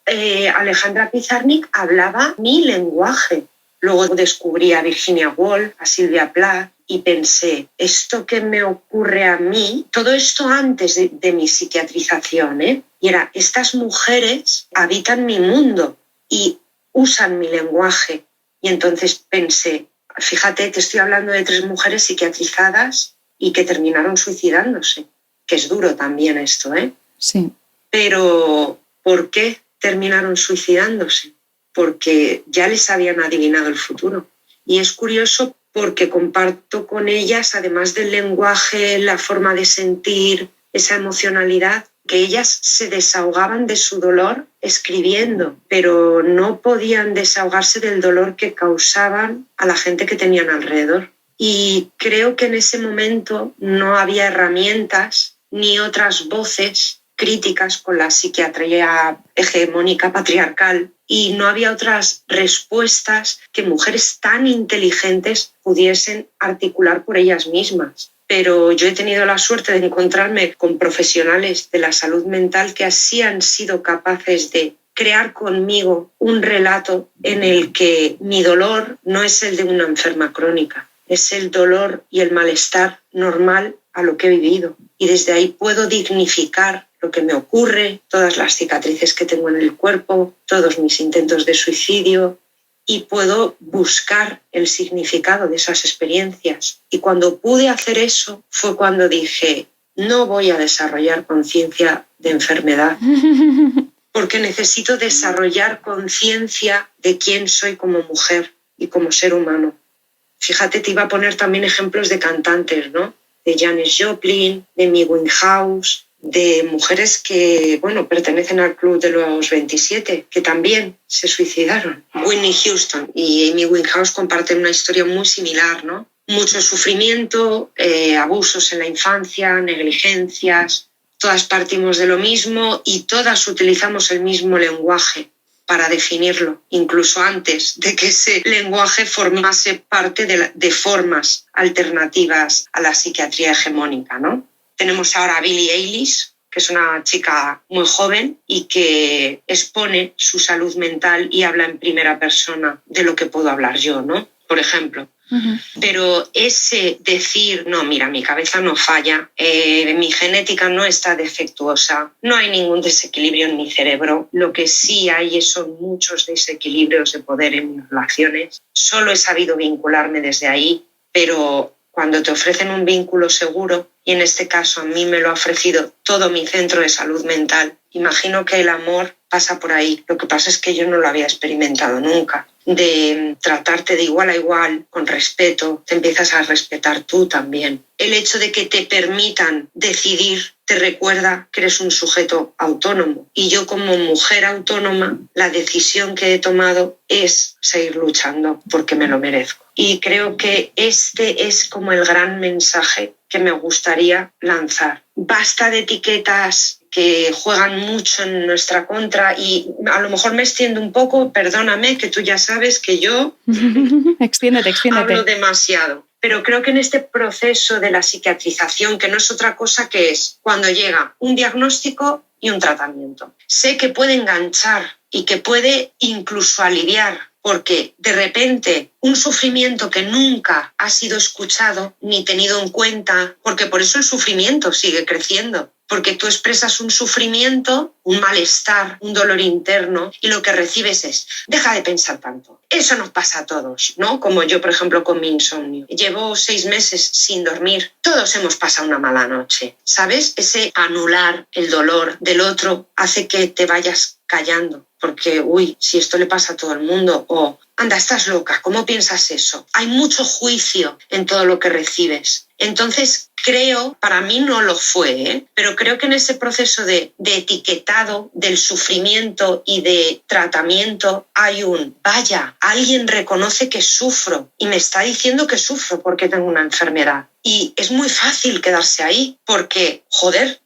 Alejandra Pizarnik hablaba mi lenguaje. Luego descubrí a Virginia Woolf, a Sylvia Plath, y pensé, esto que me ocurre a mí, todo esto antes de mi psiquiatrización, y era, estas mujeres habitan mi mundo y usan mi lenguaje. Y entonces pensé, fíjate, te estoy hablando de 3 mujeres psiquiatrizadas y que terminaron suicidándose, que es duro también esto, ¿eh? Sí. Pero, ¿por qué terminaron suicidándose? Porque ya les habían adivinado el futuro. Y es curioso porque comparto con ellas, además del lenguaje, la forma de sentir, esa emocionalidad, que ellas se desahogaban de su dolor escribiendo, pero no podían desahogarse del dolor que causaban a la gente que tenían alrededor. Y creo que en ese momento no había herramientas ni otras voces críticas con la psiquiatría hegemónica patriarcal, y no había otras respuestas que mujeres tan inteligentes pudiesen articular por ellas mismas. Pero yo he tenido la suerte de encontrarme con profesionales de la salud mental que así han sido capaces de crear conmigo un relato en el que mi dolor no es el de una enferma crónica, es el dolor y el malestar normal a lo que he vivido. Y desde ahí puedo dignificar lo que me ocurre, todas las cicatrices que tengo en el cuerpo, todos mis intentos de suicidio, y puedo buscar el significado de esas experiencias. Y cuando pude hacer eso fue cuando dije, no voy a desarrollar conciencia de enfermedad, porque necesito desarrollar conciencia de quién soy como mujer y como ser humano. Fíjate, te iba a poner también ejemplos de cantantes, ¿no? De Janis Joplin, de Amy Winehouse, de mujeres que, pertenecen al Club de los 27, que también se suicidaron. Whitney Houston y Amy Winehouse comparten una historia muy similar, ¿no? mucho sufrimiento, abusos en la infancia, negligencias. Todas partimos de lo mismo y todas utilizamos el mismo lenguaje para definirlo, incluso antes de que ese lenguaje formase parte de formas alternativas a la psiquiatría hegemónica, ¿no? Tenemos ahora a Billie Eilish, que es una chica muy joven y que expone su salud mental y habla en primera persona de lo que puedo hablar yo, ¿no? Por ejemplo. Pero ese decir, no, mira, mi cabeza no falla, mi genética no está defectuosa, no hay ningún desequilibrio en mi cerebro, lo que sí hay son muchos desequilibrios de poder en mis relaciones, solo he sabido vincularme desde ahí, pero cuando te ofrecen un vínculo seguro, y en este caso a mí me lo ha ofrecido todo mi centro de salud mental, imagino que el amor pasa por ahí. Lo que pasa es que yo no lo había experimentado nunca. De tratarte de igual a igual, con respeto, te empiezas a respetar tú también. El hecho de que te permitan decidir te recuerda que eres un sujeto autónomo. Y yo como mujer autónoma, la decisión que he tomado es seguir luchando porque me lo merezco. Y creo que este es como el gran mensaje que me gustaría lanzar. Basta de etiquetas que juegan mucho en nuestra contra y a lo mejor me extiendo un poco, perdóname, que tú ya sabes que yo extiéndete. Hablo demasiado. Pero creo que en este proceso de la psiquiatrización, que no es otra cosa que es cuando llega un diagnóstico y un tratamiento. Sé que puede enganchar y que puede incluso aliviar, porque de repente un sufrimiento que nunca ha sido escuchado ni tenido en cuenta, porque por eso el sufrimiento sigue creciendo, porque tú expresas un sufrimiento, un malestar, un dolor interno y lo que recibes es, deja de pensar tanto. Eso nos pasa a todos, ¿no? Como yo, por ejemplo, con mi insomnio. Llevo 6 meses sin dormir. Todos hemos pasado una mala noche, ¿sabes? Ese anular el dolor del otro hace que te vayas callando. Porque, si esto le pasa a todo el mundo, o anda, estás loca, ¿cómo piensas eso? Hay mucho juicio en todo lo que recibes. Entonces, creo, para mí no lo fue, pero creo que en ese proceso de etiquetado del sufrimiento y de tratamiento hay vaya, alguien reconoce que sufro y me está diciendo que sufro porque tengo una enfermedad. Y es muy fácil quedarse ahí porque,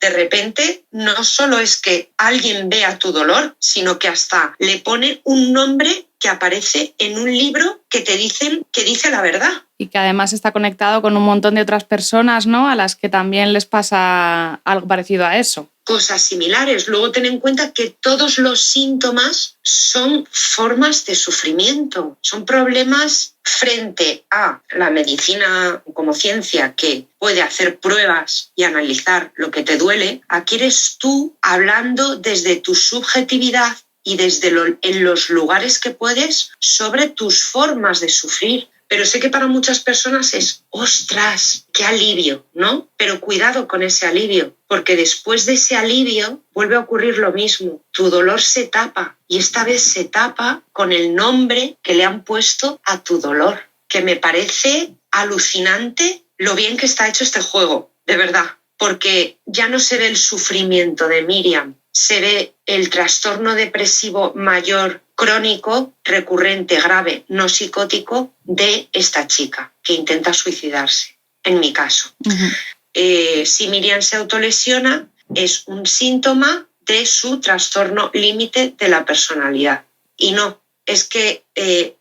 de repente no solo es que alguien vea tu dolor, sino que hasta le pone un nombre que aparece en un libro que te dicen que dice la verdad. Y que además está conectado con un montón de otras personas, ¿no? A las que también les pasa algo parecido a eso. Cosas similares. Luego ten en cuenta que todos los síntomas son formas de sufrimiento, son problemas frente a la medicina como ciencia que puede hacer pruebas y analizar lo que te duele. Aquí eres tú hablando desde tu subjetividad y desde en los lugares que puedes sobre tus formas de sufrir. Pero sé que para muchas personas es, ¡ostras, qué alivio!, ¿no? Pero cuidado con ese alivio, porque después de ese alivio vuelve a ocurrir lo mismo. Tu dolor se tapa y esta vez se tapa con el nombre que le han puesto a tu dolor, que me parece alucinante lo bien que está hecho este juego, de verdad, porque ya no se ve el sufrimiento de Miriam, se ve el trastorno depresivo mayor, crónico, recurrente, grave, no psicótico de esta chica que intenta suicidarse, en mi caso. Uh-huh. Si Miriam se autolesiona, es un síntoma de su trastorno límite de la personalidad. Y no, es que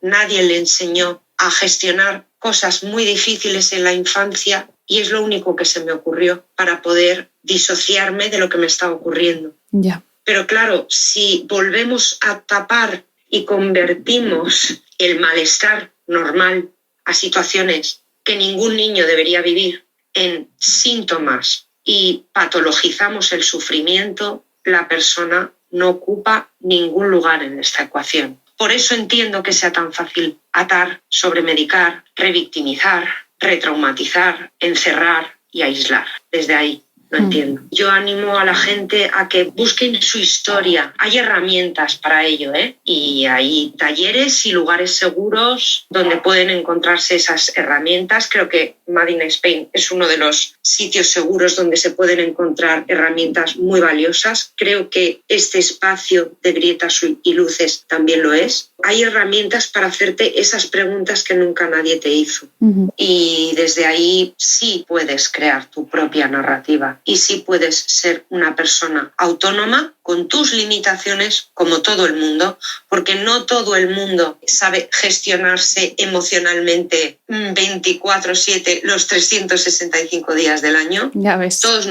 nadie le enseñó a gestionar cosas muy difíciles en la infancia y es lo único que se me ocurrió para poder disociarme de lo que me estaba ocurriendo. Ya. Pero claro, si volvemos a tapar y convertimos el malestar normal a situaciones que ningún niño debería vivir en síntomas y patologizamos el sufrimiento, la persona no ocupa ningún lugar en esta ecuación. Por eso entiendo que sea tan fácil atar, sobremedicar, revictimizar, retraumatizar, encerrar y aislar. Desde ahí. No entiendo. Yo animo a la gente a que busquen su historia. Hay herramientas para ello, y hay talleres y lugares seguros donde pueden encontrarse esas herramientas. Creo que Made in Spain es uno de los sitios seguros donde se pueden encontrar herramientas muy valiosas. Creo que este espacio de Grietas y Luces también lo es. Hay herramientas para hacerte esas preguntas que nunca nadie te hizo. Y desde ahí sí puedes crear tu propia narrativa y sí puedes ser una persona autónoma con tus limitaciones como todo el mundo, porque no todo el mundo sabe gestionarse emocionalmente 24/7 los 365 días del año. Ya ves. Todos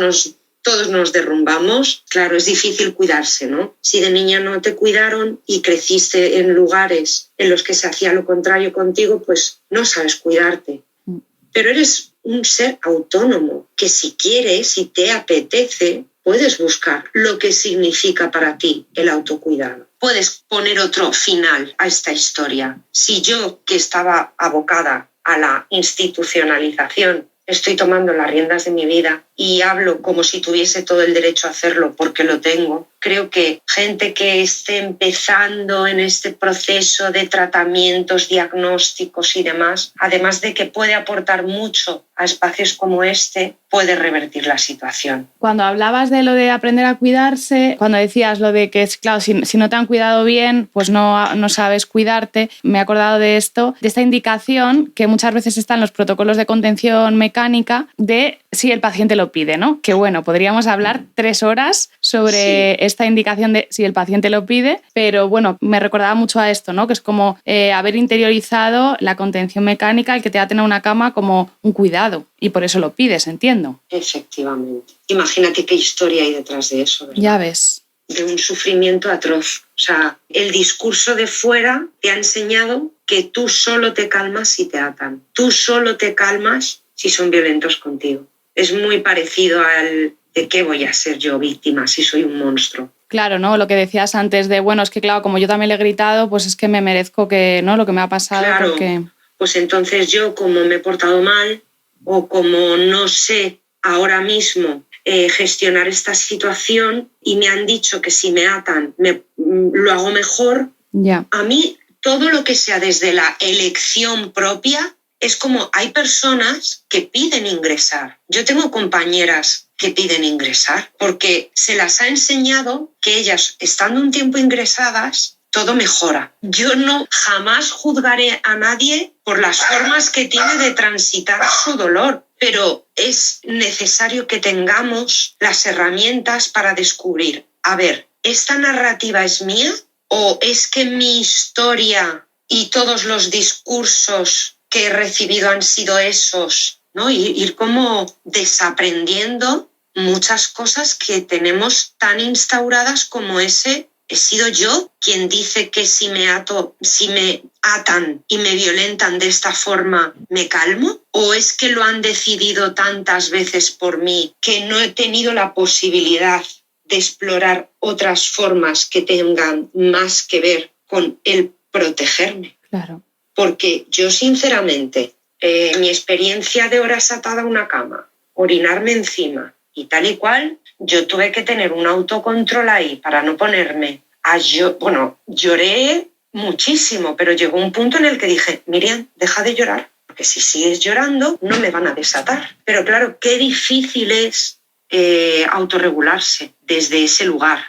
nos derrumbamos. Claro, es difícil cuidarse, ¿no? Si de niña no te cuidaron y creciste en lugares en los que se hacía lo contrario contigo, pues no sabes cuidarte. Pero eres un ser autónomo que si quieres, si te apetece, puedes buscar lo que significa para ti el autocuidado. Puedes poner otro final a esta historia. Si yo, que estaba abocada a la institucionalización, estoy tomando las riendas de mi vida y hablo como si tuviese todo el derecho a hacerlo porque lo tengo, creo que gente que esté empezando en este proceso de tratamientos, diagnósticos y demás, además de que puede aportar mucho a espacios como este, puede revertir la situación. Cuando hablabas de lo de aprender a cuidarse, cuando decías lo de que, claro, si no te han cuidado bien, pues no sabes cuidarte, me he acordado de esto, de esta indicación que muchas veces está en los protocolos de contención mecánica de si el paciente lo pide, ¿no? Que bueno, podríamos hablar 3 horas sobre esta indicación de si el paciente lo pide, pero bueno, me recordaba mucho a esto, ¿no? Que es como haber interiorizado la contención mecánica, el que te va a tener una cama como un cuidado, y por eso lo pides, entiendo. Efectivamente. Imagínate qué historia hay detrás de eso, ¿verdad? Ya ves. De un sufrimiento atroz. O sea, el discurso de fuera te ha enseñado que tú solo te calmas si te atan. Tú solo te calmas si son violentos contigo. Es muy parecido al de qué voy a ser yo víctima si soy un monstruo. Claro, ¿no? Lo que decías antes de, bueno, es que claro, como yo también le he gritado, pues es que me merezco que, ¿no? Lo que me ha pasado. Claro, porque... pues entonces yo, como me he portado mal o como no sé ahora mismo gestionar esta situación y me han dicho que si me atan lo hago mejor, a mí todo lo que sea desde la elección propia es como hay personas que piden ingresar. Yo tengo compañeras que piden ingresar porque se las ha enseñado que ellas, estando un tiempo ingresadas, todo mejora. Yo no jamás juzgaré a nadie por las formas que tiene de transitar su dolor, pero es necesario que tengamos las herramientas para descubrir, a ver, ¿esta narrativa es mía o es que mi historia y todos los discursos que he recibido han sido esos, ¿no? Ir como desaprendiendo muchas cosas que tenemos tan instauradas como ese ¿he sido yo quien dice que si me atan y me violentan de esta forma me calmo? ¿O es que lo han decidido tantas veces por mí que no he tenido la posibilidad de explorar otras formas que tengan más que ver con el protegerme? Claro. Porque yo, sinceramente, mi experiencia de horas atada a una cama, orinarme encima y tal y cual, yo tuve que tener un autocontrol ahí para no ponerme lloré muchísimo, pero llegó un punto en el que dije, Miriam, deja de llorar, porque si sigues llorando no me van a desatar. Pero claro, qué difícil es autorregularse desde ese lugar.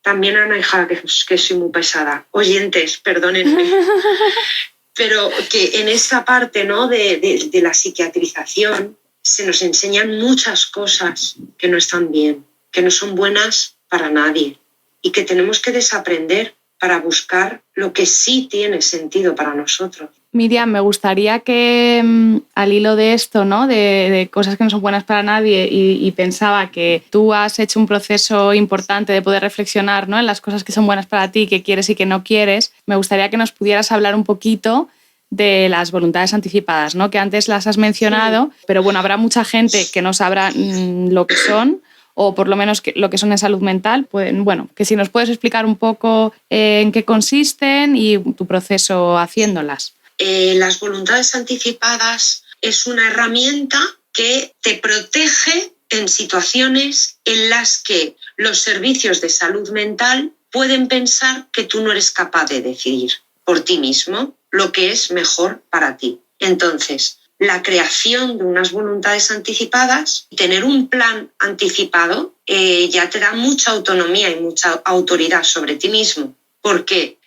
También, Ana, hija, que soy muy pesada. Oyentes, perdónenme. Pero que en esa parte, ¿no? de la psiquiatrización se nos enseñan muchas cosas que no están bien, que no son buenas para nadie y que tenemos que desaprender para buscar lo que sí tiene sentido para nosotros. Miriam, me gustaría que al hilo de esto, ¿no? de cosas que no son buenas para nadie y pensaba que tú has hecho un proceso importante de poder reflexionar, ¿no? en las cosas que son buenas para ti, que quieres y que no quieres, me gustaría que nos pudieras hablar un poquito de las voluntades anticipadas, ¿no? que antes las has mencionado, sí. Pero bueno, habrá mucha gente que no sabrá lo que son o por lo menos lo que son en salud mental. Bueno, que si nos puedes explicar un poco en qué consisten y tu proceso haciéndolas. Las voluntades anticipadas es una herramienta que te protege en situaciones en las que los servicios de salud mental pueden pensar que tú no eres capaz de decidir por ti mismo lo que es mejor para ti. Entonces, la creación de unas voluntades anticipadas, tener un plan anticipado, ya te da mucha autonomía y mucha autoridad sobre ti mismo, porque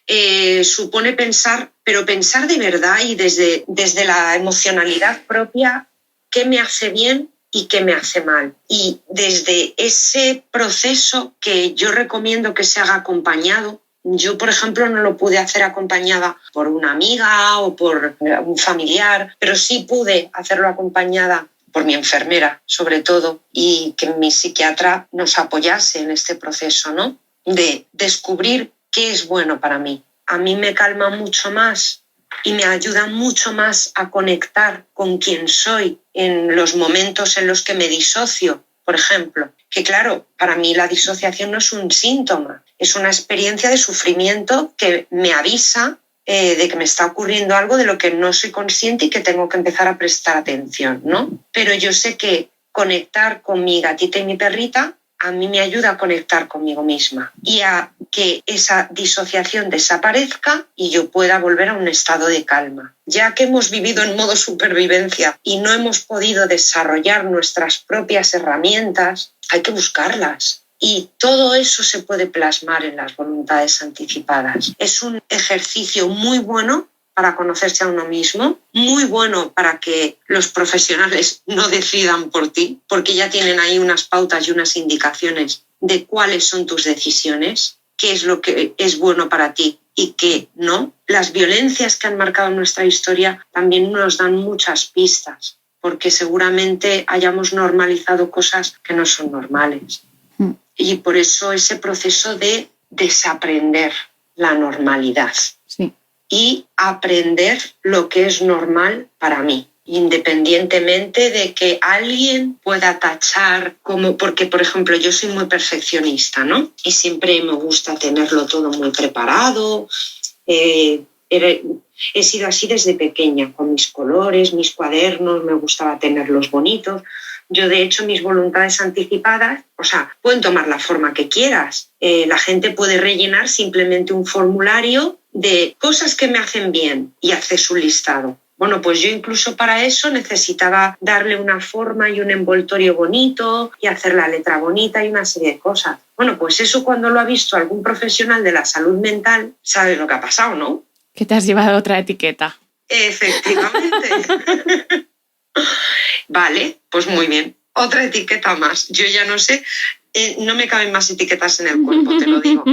supone pensar, pero pensar de verdad y desde la emocionalidad propia, qué me hace bien y qué me hace mal. Y desde ese proceso que yo recomiendo que se haga acompañado, yo, por ejemplo, no lo pude hacer acompañada por una amiga o por un familiar, pero sí pude hacerlo acompañada por mi enfermera, sobre todo, y que mi psiquiatra nos apoyase en este proceso, ¿no? De descubrir qué es bueno para mí. A mí me calma mucho más y me ayuda mucho más a conectar con quien soy en los momentos en los que me disocio, por ejemplo. Que claro, para mí la disociación no es un síntoma, es una experiencia de sufrimiento que me avisa de que me está ocurriendo algo de lo que no soy consciente y que tengo que empezar a prestar atención, ¿no? Pero yo sé que conectar con mi gatita y mi perrita a mí me ayuda a conectar conmigo misma y a que esa disociación desaparezca y yo pueda volver a un estado de calma. Ya que hemos vivido en modo supervivencia y no hemos podido desarrollar nuestras propias herramientas, hay que buscarlas. Y todo eso se puede plasmar en las voluntades anticipadas. Es un ejercicio muy bueno para conocerse a uno mismo, muy bueno para que los profesionales no decidan por ti, porque ya tienen ahí unas pautas y unas indicaciones de cuáles son tus decisiones, qué es lo que es bueno para ti y qué no. Las violencias que han marcado nuestra historia también nos dan muchas pistas, porque seguramente hayamos normalizado cosas que no son normales. Y por eso ese proceso de desaprender la normalidad. Sí. Y aprender lo que es normal para mí, independientemente de que alguien pueda tachar como, porque por ejemplo yo soy muy perfeccionista, ¿no? Y siempre me gusta tenerlo todo muy preparado. He sido así desde pequeña, con mis colores, mis cuadernos, me gustaba tenerlos bonitos. Yo, de hecho, mis voluntades anticipadas, o sea, pueden tomar la forma que quieras. La gente puede rellenar simplemente un formulario de cosas que me hacen bien y hace su listado. Bueno, pues yo incluso para eso necesitaba darle una forma y un envoltorio bonito y hacer la letra bonita y una serie de cosas. Bueno, pues eso cuando lo ha visto algún profesional de la salud mental, sabes lo que ha pasado, ¿no? Que te has llevado otra etiqueta. Efectivamente. Vale, pues muy bien. Otra etiqueta más. Yo ya no sé, no me caben más etiquetas en el cuerpo, te lo digo.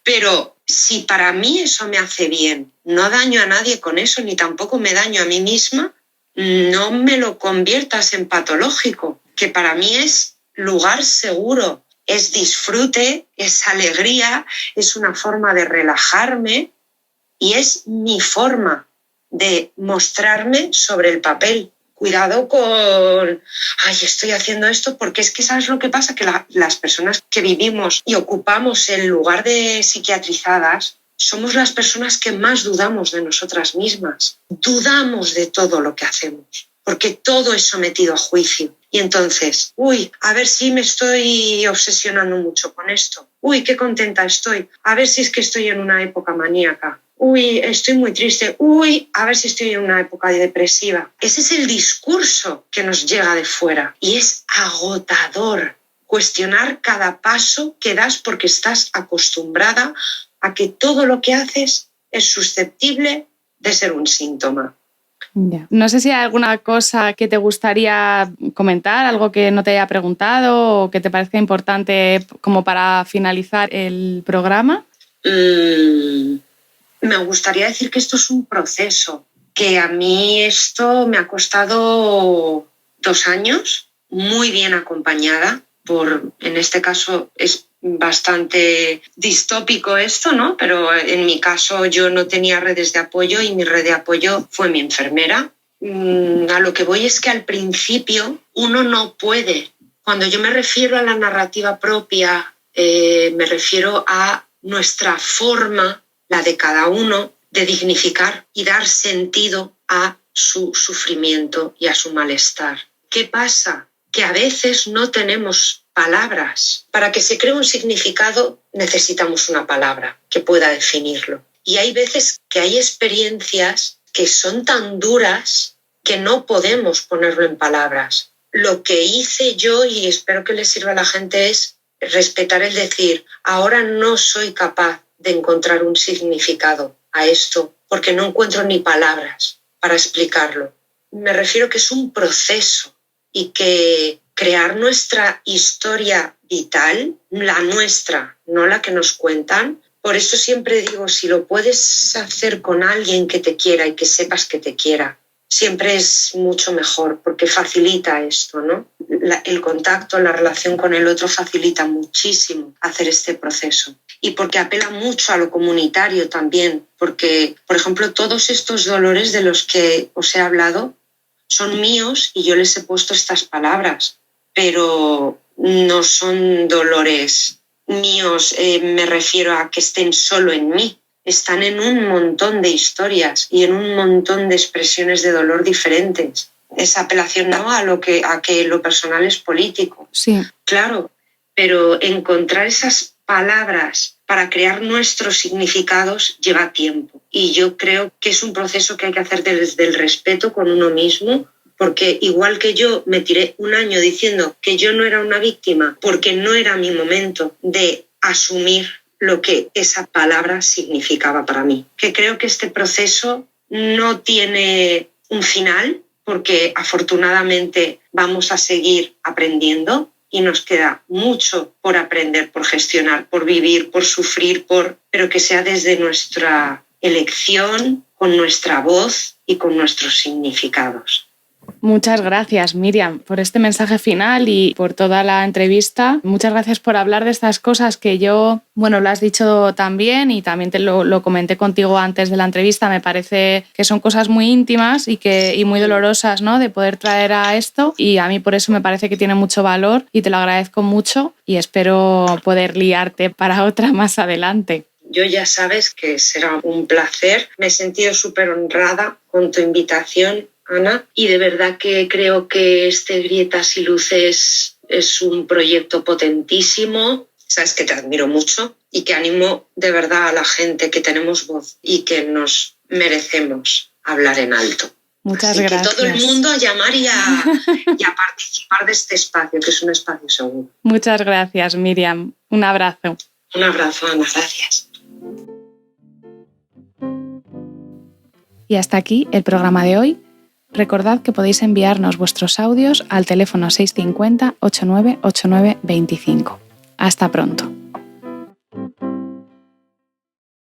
Pero si para mí eso me hace bien, no daño a nadie con eso, ni tampoco me daño a mí misma, no me lo conviertas en patológico, que para mí es lugar seguro, es disfrute, es alegría, es una forma de relajarme y es mi forma de mostrarme sobre el papel. Cuidado con, estoy haciendo esto, porque es que ¿sabes lo que pasa? Que las personas que vivimos y ocupamos el lugar de psiquiatrizadas somos las personas que más dudamos de nosotras mismas. Dudamos de todo lo que hacemos, porque todo es sometido a juicio. Y entonces, a ver si me estoy obsesionando mucho con esto. Qué contenta estoy. A ver si es que estoy en una época maníaca. Estoy muy triste. A ver si estoy en una época depresiva. Ese es el discurso que nos llega de fuera y es agotador cuestionar cada paso que das porque estás acostumbrada a que todo lo que haces es susceptible de ser un síntoma. Ya. No sé si hay alguna cosa que te gustaría comentar, algo que no te haya preguntado o que te parezca importante como para finalizar el programa. Me gustaría decir que esto es un proceso, que a mí esto me ha costado 2 años, muy bien acompañada en este caso es bastante distópico esto, ¿no? Pero en mi caso yo no tenía redes de apoyo y mi red de apoyo fue mi enfermera. A lo que voy es que al principio uno no puede. Cuando yo me refiero a la narrativa propia, me refiero a nuestra forma, la de cada uno, de dignificar y dar sentido a su sufrimiento y a su malestar. ¿Qué pasa? que a veces no tenemos palabras. Para que se cree un significado necesitamos una palabra que pueda definirlo. Y hay veces que hay experiencias que son tan duras que no podemos ponerlo en palabras. Lo que hice yo, y espero que le sirva a la gente, es respetar el decir, ahora no soy capaz de encontrar un significado a esto porque no encuentro ni palabras para explicarlo. Me refiero que es un proceso y que crear nuestra historia vital, la nuestra, no la que nos cuentan. Por eso siempre digo, si lo puedes hacer con alguien que te quiera y que sepas que te quiera, siempre es mucho mejor porque facilita esto, ¿no? El contacto, la relación con el otro facilita muchísimo hacer este proceso. Y porque apela mucho a lo comunitario también, porque, por ejemplo, todos estos dolores de los que os he hablado son míos y yo les he puesto estas palabras, pero no son dolores míos, me refiero a que estén solo en mí. Están en un montón de historias y en un montón de expresiones de dolor diferentes. Esa apelación no a que lo personal es político. Sí. Claro, pero encontrar esas palabras para crear nuestros significados lleva tiempo. Y yo creo que es un proceso que hay que hacer desde el respeto con uno mismo, porque igual que yo me tiré un año diciendo que yo no era una víctima porque no era mi momento de asumir lo que esa palabra significaba para mí. Que creo que este proceso no tiene un final porque afortunadamente vamos a seguir aprendiendo y nos queda mucho por aprender, por gestionar, por vivir, por sufrir, pero que sea desde nuestra elección, con nuestra voz y con nuestros significados. Muchas gracias, Miriam, por este mensaje final y por toda la entrevista. Muchas gracias por hablar de estas cosas que yo, lo has dicho también y también te lo comenté contigo antes de la entrevista. Me parece que son cosas muy íntimas y muy dolorosas, ¿no?, de poder traer a esto, y a mí por eso me parece que tiene mucho valor y te lo agradezco mucho y espero poder liarte para otra más adelante. Yo ya sabes que será un placer. Me he sentido súper honrada con tu invitación, Ana, y de verdad que creo que Grietas y Luces es un proyecto potentísimo. Sabes que te admiro mucho y que animo de verdad a la gente que tenemos voz y que nos merecemos hablar en alto. Muchas Así gracias. Que todo el mundo a llamar y a participar de este espacio, que es un espacio seguro. Muchas gracias, Miriam. Un abrazo. Un abrazo, Ana. Gracias. Y hasta aquí el programa de hoy. Recordad que podéis enviarnos vuestros audios al teléfono 650 89 89 25. Hasta pronto.